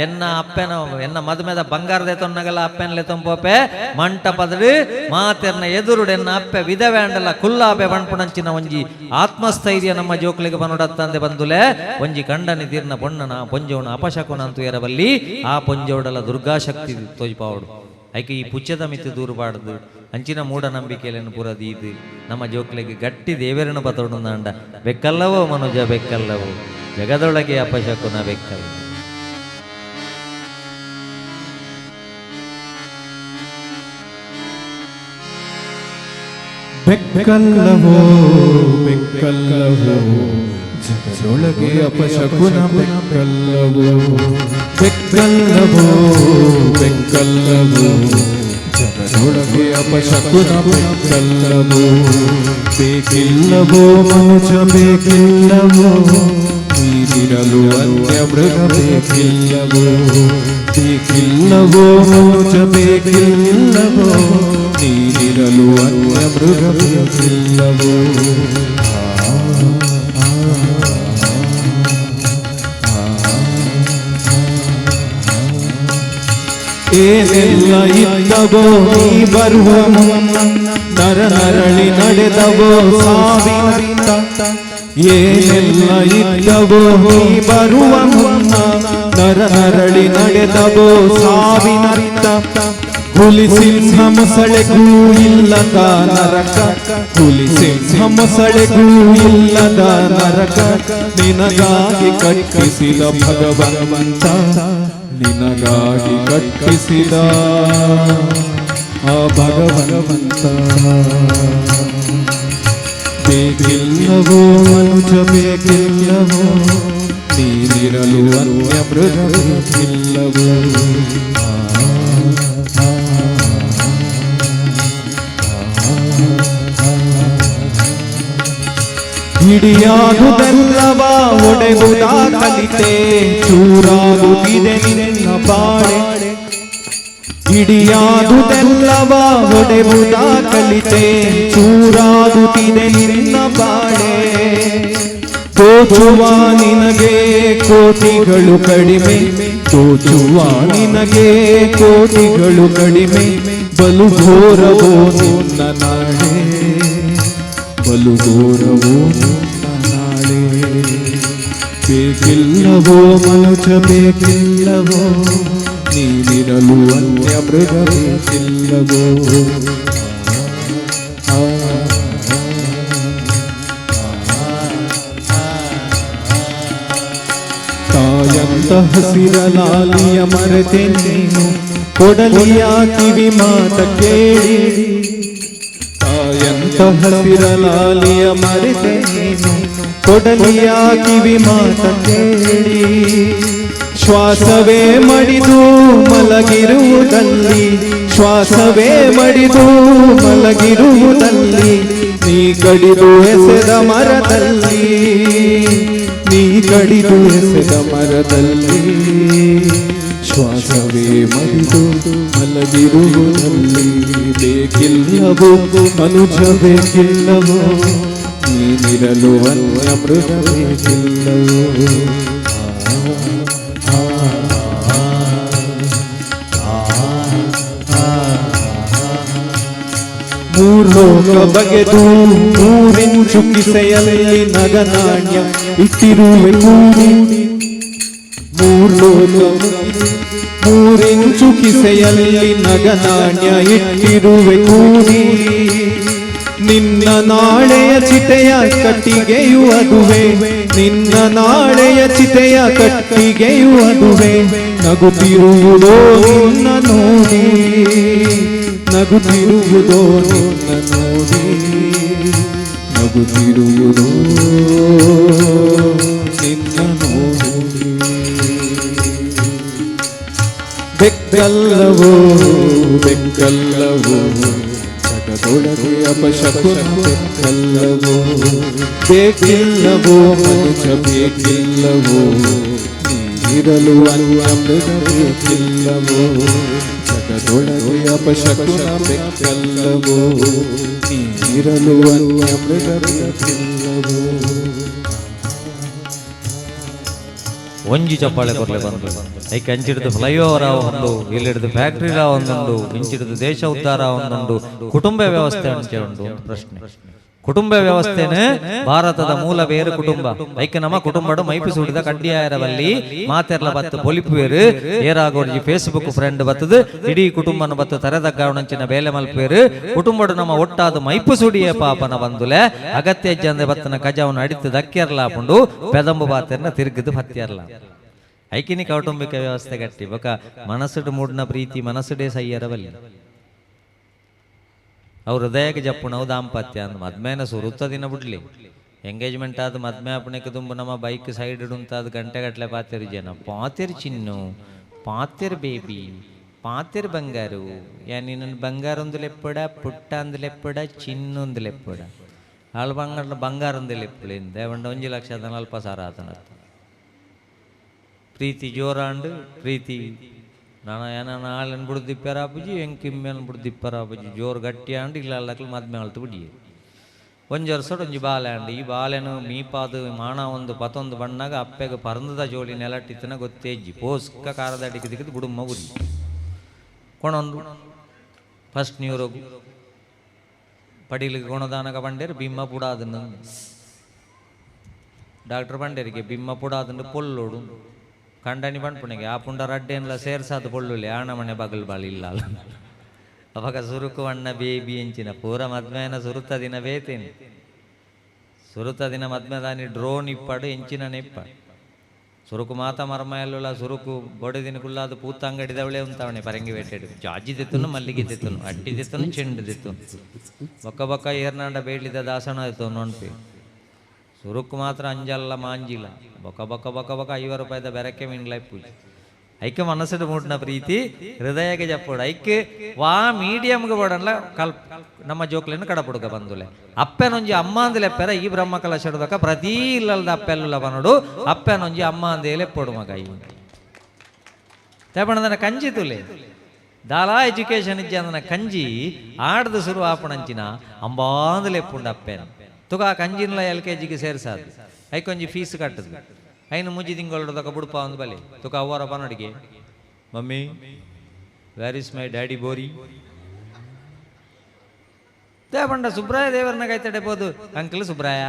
ಎನ್ನ ಮದುಮೆದ ಬಂಗಾರದ ತೊನ್ನಗಲ ಅಪ್ಪೆನ್ಲೆ ತೊಂಪೋಪೆ ಮಂಟಪದಡು ಮಾತೆರ್ನ ಎದುರುಡು ಎನ್ನ ಅಪ್ಪೆ ವಿಧವೆ ಅಂಡಲ ಕುಲ್ಲಾಪೆ ಬಣ್ಪುಣಂಚಿನ ಒಂಜಿ ಆತ್ಮಸ್ಥೈರ್ಯ ನಮ್ಮ ಜೋಕ್ಲಿಗೆ ಬನುಡತ್ತಂದೆ ಬಂದುಲೆ ಒಂಜಿ ಕಂಡನಿ ತೀರ್ನ ಪೊಣ್ಣನ ಪೊಂಜೋಣ ಅಪಶಕುನ ಅಂತೂ ಎರಬಲ್ಲಿ ಆ ಪೊಂಜೋಡಲ ದುರ್ಗಾಶಕ್ತಿ ತೋಜ್ಪಾವಡು. ಐಕೆ ಈ ಪುಚ್ಚದ ಮಿತ್ತು ದೂರಬಾರ್ದು ಅಂಚಿನ ಮೂಢನಂಬಿಕೆಯನ್ನು ಪುರದೀದು ನಮ್ಮ ಜೋಕ್ಲೆಗೆ ಗಟ್ಟಿ ದೇವರನ್ನು ಬತೋಡು ನಾಂಡ ಬೆಕ್ಕಲ್ಲವೋ ಮನುಜ ಬೆಕ್ಕಲ್ಲವೋ ಜಗದೊಳಗೆ ಅಪಶಕುನ ಬೆಕ್ಕಲ್ಲ. ಬೆಕ್ಕಲ್ಲವೋ ಬೆಕ್ಕಲ್ಲವೋ ಜಗದೊಳಗೆ ಅಪಶಕುನ ಬೆಕ್ಕಲ್ಲವೋ ಬೆಕ್ಕಲ್ಲವೋ ಬೆಕ್ಕಲ್ಲವೋ ಜಗದೊಳಗೆ ಅಪಶಕುನ ಬೆಕ್ಕಲ್ಲವೋ ಬೇಕಿಲ್ಲವೋ ಮನುಜ ಬೇಕಿಲ್ಲವೋ ನೀರಿರಲು ಅನ್ಯ ಮೃಗ ಬೇಕಿಲ್ಲವೋ ಬೇಕಿಲ್ಲವೋ ಮನುಜ ಬೇಕಿಲ್ಲವೋ ನೀರಿರಲು ಅನ್ಯ ಮೃಗ ಬೇಕಿಲ್ಲವೋ. ಏನೆಲ್ಲ ಇದ್ದವೋ ನೀ ಬರುವ ನರ ನರಳಿ ನಡೆದವೋ ಸಾವಿನ ಏನೆಲ್ಲ ಇದ್ದವೋ ನೀ ಬರುವ ನರ ನರಳಿ ನಡೆದವೋ ಸಾವಿನ ಹುಲಿ ಸಿಂಹ ಮೊಸಳೆಗೂ ಇಲ್ಲದ ನರಕ ಹುಲಿ ಸಿಂಹ ಮೊಸಳೆಗೂ ಇಲ್ಲದ ನರಕ ನಿನಗಾಗಿ ಕಟ್ಟಿಸಿದ ಭಗವಂತ ನಿನಗಾಗಿ ಕಟ್ಟಿಸಿದ ಆ ಭಗವಂತ. ಬೇಕಿಲ್ಲವೋ ಮನುಜ ಬೇಕಿಲ್ಲವೋ ನೀನಿರಲು ಅನ್ಯ ಮೃಗ ಬೇಕಿಲ್ಲವೋ. ಹಿಡಿಯಾದುದೆಲ್ಲವ ಒಡೆಗುದ ಕಲಿತೆ ಚೂರಾಗುತ್ತಿದೆ ನಿನ್ನ ಬಾಳೆ ಹಿಡಿಯಾದುದೆಲ್ಲವ ಒಡೆಗುದ ಕಲಿತೆ ಚೂರಾಗುತ್ತಿದೆ ನಿನ್ನ ಬಾಳೆ ದೋಚುವ ನಿನಗೆ ಕೋಟಿಗಳು ಕಡಿಮೆ, ದೋಚುವ ನಿನಗೆ ಕೋಟಿಗಳು ಕಡಿಮೆ, ಬಲು ಘೋರವೋ ನಿನ್ನ ನಾಳೆ, ಬಲು ಘೋರವೋ ನಿನ್ನ ನಾಳೆ. ಬೇಕಿಲ್ಲವೋ ಮನುಜ ಬೇಕಿಲ್ಲವೋ, ನೀನಿರಲು ಅನ್ಯ ಮೃಗ ಬೇಕಿಲ್ಲವೋ. ತಾಯಂತ ಹಸಿರಲಾಲಿಯ ಮರೆತೆ ನೀನು, ಕೊಡಲಿಯ ಕಿವಿ ಮಾತ ಕೇಳಿ. ತಾಯಂತ ಹಸಿರಲಾಲಿಯ ಮರೆತೆ ನೀನು, ಕೊಡಲಿಯ ಕಿವಿ ಮಾತ ಕೇಳಿ. ಶ್ವಾಸವೇ ಮಡಿದು ಮಲಗಿರುವುದಲ್ಲಿ, ಶ್ವಾಸವೇ ಮಡಿದು ಮಲಗಿರುವುದಲ್ಲಿ, ನೀ ಕಡಿದು ಎಸೆದ ಮರದಲ್ಲಿ, ನೀ ಕಡಿದು ಎಸೆದ ಮರದಲ್ಲಿ. ಶ್ವಾಸವೇ ಮಡಿದು ಮಲಗಿರುವುದಲ್ಲಿ, ಬೇಕಿಲ್ಲವೋ ಮನುಜ ಬೇಕಿಲ್ಲವೋ, ನೀನಿರಲು ಅನ್ಯ ಮೃಗ ಬೇಕಿಲ್ಲವೋ. ಮೂರ್ಲೋಕ ಬಗೆದು ಮೂರಿಂಚು ಕಿಸೆಯಲ್ಲಿ ನಗನಾಣ್ಯ ಇಟ್ಟಿರುವೆ ಕೂಡಿ. ಮೂರ್ಲೋಕ ಮೂರಿಂಚು ಕಿಸೆಯಲ್ಲಿ ನಗನಾಣ್ಯ ಇಟ್ಟಿರುವೆ ಕೂಡಿ. ನಿನ್ನ ನಾಳೆಯ ಚಿತೆಯ ಕಟ್ಟಿಗೆಯು ಅದುವೆ, ನಿನ್ನ ನಾಳೆಯ ಚಿತೆಯ ಕಟ್ಟಿಗೆಯು ಅದುವೆ. ನಗುತ್ತಿರುವುದೋ ನಿನ್ನ ನೋಡಿ, ನಗುತ್ತಿರುವುದೋ ನಿನ್ನ ನೋಡಿ, ನಗುತ್ತಿರುವುದೋ ನಿನ್ನ ನೋಡಿ. ಬೆಕ್ಕಲ್ಲವೋ ಬೆಕ್ಕಲ್ಲವೋ, ಜಗದೊಳಗೆ ಅಪಶಕುನ ಬೆಕ್ಕಲ್ಲವೋ. ಬೇಕಿಲ್ಲವೋ ಮನುಜ ಬೇಕಿಲ್ಲವೋ, ನೀನಿರಲು ಅನ್ಯ ಮೃಗ ಬೇಕಿಲ್ಲವೋ. ಜಗದೊಳಗೆ ಅಪಶಕುನ ಬೆಕ್ಕಲ್ಲವೋ, ನೀನಿರಲು ಅನ್ಯ ಮೃಗ ಬೇಕಿಲ್ಲವೋ. ಒಂಜಿ ಚಪ್ಪಾಳೆ ಕೊರ್ಲೆ ಬಂದು ಐಕೆ ಅಂಚಿಡ್ದು ಫ್ಲೈಓವರ್ ಒಂದು, ಇಲ್ಲಿಡ್ದು ಫ್ಯಾಕ್ಟ್ರಿ ಒಂದುಂಡು, ಇಂಚಿಡ್ದು ದೇಶ ಉದ್ಧಾರ ಒಂದುಂಡು, ಕುಟುಂಬ ವ್ಯವಸ್ಥೆ ಅಂಚೆ ಉಂಟು. ಒಂದು ಪ್ರಶ್ನೆ, ಕುಟುಂಬ ವ್ಯವಸ್ಥೆನೇ ಭಾರತದ ಮೂಲ ಬೇರು ಕುಟುಂಬ. ಐಕೆ ನಮ್ಮ ಕುಟುಂಬಡು ಮೈಪಿ ಸುಡಿದ ಕಡ್ಡಿಯಾಯರವಲ್ಲಿ ಮಾತೆರ್ಲ ಬತ್ತು ಪೊಲಿಪುವೇರು ಏರಾಗೋಡ್ಜಿ ಫೇಸ್ಬುಕ್ ಫ್ರೆಂಡ್ ಬತ್ತದು ಇಡೀ ಕುಟುಂಬನ ಬತ್ತು ತರೆದಗ್ಗಾವಣಂಚಿನ ಬೇಲೆ ಮಲ್ಪೇರು. ಕುಟುಂಬಡು ನಮ್ಮ ಒಟ್ಟಾದ ಮೈಪು ಸುಡಿಯೇ ಪಾಪನ ಬಂದುಲೆ ಅಗತ್ಯ ಜಂದೆ ಬತ್ತನ ಕಜಾವನ್ನ ಅಡಿತು ದಕ್ಕಿಯರ್ಲಾಪುಂಡು ಪೆದಂಬು ಬಾತೆರ್ನ ತಿರುಗಿದು ಹತ್ಯರ್ಲ. ಐಕಿನಿ ಕೌಟುಂಬಿಕ ವ್ಯವಸ್ಥೆ ಗಟ್ಟಿ ಬೊಕ ಮನಸ್ಸುಡು ಮೂಡ್ನ ಪ್ರೀತಿ ಮನಸ್ಸುಡೇ ಸಯ್ಯರವಲ್ಲಿ. ಅವ್ರ ಹೃದಯಕ್ಕೆ ಜಪ್ಪುಣವು ದಾಂಪತ್ಯ ಅಂದ್ ಮದ್ಮೇನ ಸುರುತ್ತ ದಿನ ಬಿಡ್ಲಿ. ಎಂಗೇಜ್ಮೆಂಟ್ ಆದ ಮದ್ಮೆ ಅಪ್ಪಣಕ್ಕೆ ತುಂಬ ನಮ್ಮ ಬೈಕ್ ಸೈಡ್ ಇಡುಂತಾದ ಗಂಟೆಗಟ್ಲೆ ಪಾತಿರು ಜನ. ಪಾತಿರ್ ಚಿನ್ನು, ಪಾತಿರ್ ಬೇಬಿ, ಪಾತಿರ್ ಬಂಗಾರು. ನಿನ್ನ ಬಂಗಾರ ಒಂದು ಲೆಪ್ಪಡ, ಪುಟ್ಟ ಅಂದು ಲೆಪ್ಪಡ, ಚಿನ್ನು ಒಂದು ಲೆಪ್ಪಡ. ಆಳು ಬಂಗಾರ ಒಂದು ಲೆಪ್ಪಳಿಂದ ಒಂಡ 1,40,000 ಆತನ. ಪ್ರೀತಿ ಜೋರಾಂಡು ಪ್ರೀತಿ ನಾನು ಏನ ನಾಳೆನ್ ಬಿಡ್ದಿಪ್ಪರಾಪುಜಿ ಎಂಕಿಮ್ಮೆನ್ ಬಿಡ್ದಿಪ್ಪರಾಪುಜಿ ಜೋರು ಗಟ್ಟಿ ಆಂಡು ಇಲ್ಲಕ್ಕಲು ಮದ್ಮೆ ಅಳ್ತು ಬಿಡಿ. ಒಂಜಿ ವರ್ಷ ಒಂಜಿ ಬಾಲೆ ಆಂಡು ಈ ಬಾಲೆನು ಮೀಪಾದು ಮಾಣ ಒಂದು ಪತ್ತೊಂದು ಬಣ್ಣಾಗ ಅಪ್ಪೆಗೆ ಪರಂದದ ಜೋಳಿ ನೆಲಟ್ಟಿತ್ತನ ಗೊತ್ತೇಜ್ಜಿ ಪೋಸ್ಕ ಕಾರದ ಅಡಿಕೆ ದಿಕ್ಕದು ಗುಡುಮ್ಮ ಬುಡಿ ಕೊಣೊಂದು ಫಸ್ಟ್ ನ್ಯೂರೋಗು ಪಡೀಲಿಗೆ ಗುಣದಾನಗ ಬಂಡೇರು ಬಿಮ್ಮ ಪುಡಾದನ್ನು ಡಾಕ್ಟರ್ ಬಂಡೇರಿಗೆ ಬಿಮ್ಮ ಪುಡಾದನ್ನು ಪೊಲ್ಲೋಡು ಕಂಡನಿ ಬಂಡ್ಪುಣಿಗೆ ಆ ಪುಂಡ ರಡ್ಡೆನ್ಲ ಸೇರ್ಸಾದ ಪೊಳ್ಳುಲೆ ಆಣ ಮನೆ ಬಗಲ್ ಬಾಳಿಲ್ಲ ಅವಾಗ ಸುರುಕು ಅಣ್ಣ ಬೇಬಿ ಎಂಚಿನ ಪೂರ ಮದ್ಮೆನ ಸುರುತ್ತ ದಿನ ಬೇತೇನೆ ಸುರುತ್ತ ದಿನ ಮದ್ಮೆದಾನಿ ಡ್ರೋನ್ ಇಪ್ಪಡು ಎಂಚಿನ ನೆಪ್ಪ ಸುರುಕು ಮಾತ ಮರ್ಮಯಲ್ಲ ಸುರುಕು ಬೊಡೆದಿನ ಕುಲ್ಲಾದ ಪೂತ ಅಂಗಡಿದವಳೆ ಉಂತವಣೆ ಪರಂಗಿ ಬೇಟೆಡು ಜಾಜಿ ದಿತ್ತನು ಮಲ್ಲಿಗೆ ದಿತ್ತನು ಅಟ್ಟಿ ದಿತ್ತನು ಚೆಂಡು ದಿತ್ತನು ಬೊಕ್ಕ ಬೊಕ್ಕ ಏರ್ನಾಂಡ ಬೇಡ್ಲಿದ ದಾಸನ ಆಯ್ತು ನೋಡ್ಪಿ ಸುರುಕು ಮಾತ್ರ ಅಂಜಲ್ಲ ಮಾಂಜಿಲ್ಲ ಬೊಕ್ಕ ಬೊಕ್ಕ ಬೊಕ್ಕ ಬೊಕ್ಕ 50 ರೂಪಾಯಿದ ಬೆರಕೆ ಮೀನ್ಲೈ ಪೂಜೆ ಐಕೆ ಮನಸ್ಸಿಡು ಮೂಡ್ನ ಪ್ರೀತಿ ಹೃದಯಕ್ಕೆ ಜಪ್ಪೋಡು ಐಕೆ ವಾ ಮೀಡಿಯಂಗೆ ಬೋಡನ್ಲ ಕಲ್ಪ ನಮ್ಮ ಜೋಕ್ಲೇನು ಕಡಪುಡುಗ ಬಂದುಲೆ ಅಪ್ಪೆನೊಂಜಿ ಅಮ್ಮ ಅಂದಲೆಪ್ಪೆರ ಈ ಬ್ರಹ್ಮ ಕಲಶಡ್ದಕ ಪ್ರತಿ ಇಲ್ಲದ ಅಪ್ಪೆಲ್ಲ ಬನೋಡು ಅಪ್ಪೆನೊಂಜಿ ಅಮ್ಮ ಅಂದೇಲೆ ಪೊಡು ಮಗ ಈ ತೇಪಣದನ ಕಂಜಿ ತುಲೆ ದಾಲಾ ಎಜುಕೇಶನ್ ಇಜ್ಜ ಅಂದನ ಕಂಜಿ ಆಡ್ದು ಶುರು ಆಪಣಂಚಿನ ಅಂಬಾಂದಲೆ ಪುಂಡ ಅಪ್ಪೆನ ತುಗ ಕಂಜಿನ್ಲ LKGಗೆ ಸೇರ್ಸಾದು ಐಕೊಂಜಿ ಫೀಸ್ ಕಟ್ಟದು ಐನು ಮುಜ್ಜಿ ತಿಂಗಳು ತಕ ಬುಡ್ಪ ಒಂದು ಬಲೆ ತುಕ ಅವ್ವರ ಪನೊಡಿಗೆ mummy where is my daddy ಬೋರಿ ದೇವಂಡ ಸುಬ್ರಾಯ ದೇವರನ್ನ ಕೈತಡೆ ಬೋದು uncle Subraya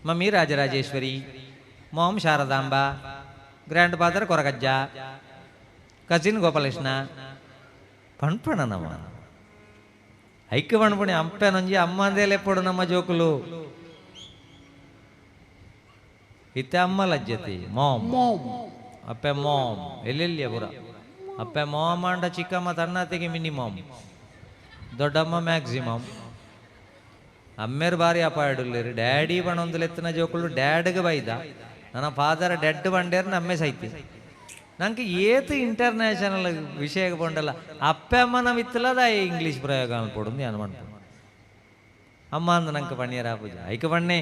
mummy Rajarajeshwari mom Sharadamba grandfather Koragajja cousin Gopalakrishna ಪಣ್ಪಣ ನಮ್ಮ ಐಕ್ಯ ಪಣ್ಪುಣಿ ಅಂಪೆನೊಂಜಿ ಅಮ್ಮಂದೇಲೆ ಪೋಡು ನಮ್ಮ ಜೋಕುಲು ಇತ್ತೆ ಅಮ್ಮ ಲಜ್ಜತಿ ಮಾಮ್ ಅಪ್ಪೆ ಮಾಮ್ ಎಲ್ಲೆಲ್ಲಿಯ ಪುರ ಅಪ್ಪೆ ಮಾಮ್ ಅಂಡ ಚಿಕ್ಕಮ್ಮ ತನ್ನತಿಗೆ ಮಿನಿಮಮ್ ದೊಡ್ಡಮ್ಮ ಮ್ಯಾಕ್ಸಿಮಮ್ ಅಮ್ಮೇರು ಬಾರಿ ಅಪಾಯಡುಲ್ಲೇರಿ ಡ್ಯಾಡಿ ಬಣೊಂದುಲೆತ್ತಿನ ಜೋಕುಲು ಡ್ಯಾಡ್ಗೆ ಬೈದ ನನ್ನ ಫಾದರ್ ಡೆಡ್ ಬಂಡೇರು ನಮ್ಮೆ ಸೈತಿ ನಂಗೆ ಏತು ಇಂಟರ್ನ್ಯಾಷನಲ್ ವಿಷಯ ಬಂಡಲ್ಲ ಅಪ್ಪೆ ಅಮ್ಮನ ವಿತ್ತಲದ ಇಂಗ್ಲೀಷ್ ಪ್ರಯೋಗ ಅನ್ಪೊಡು ನಾನು ಮಾಡ್ತೀನಿ ಅಮ್ಮ ಅಂದ ನಂಗೆ ಪಣ್ಣಿಯರ ಪೂಜೆ ಐಕ ಪಣ್ಣೆ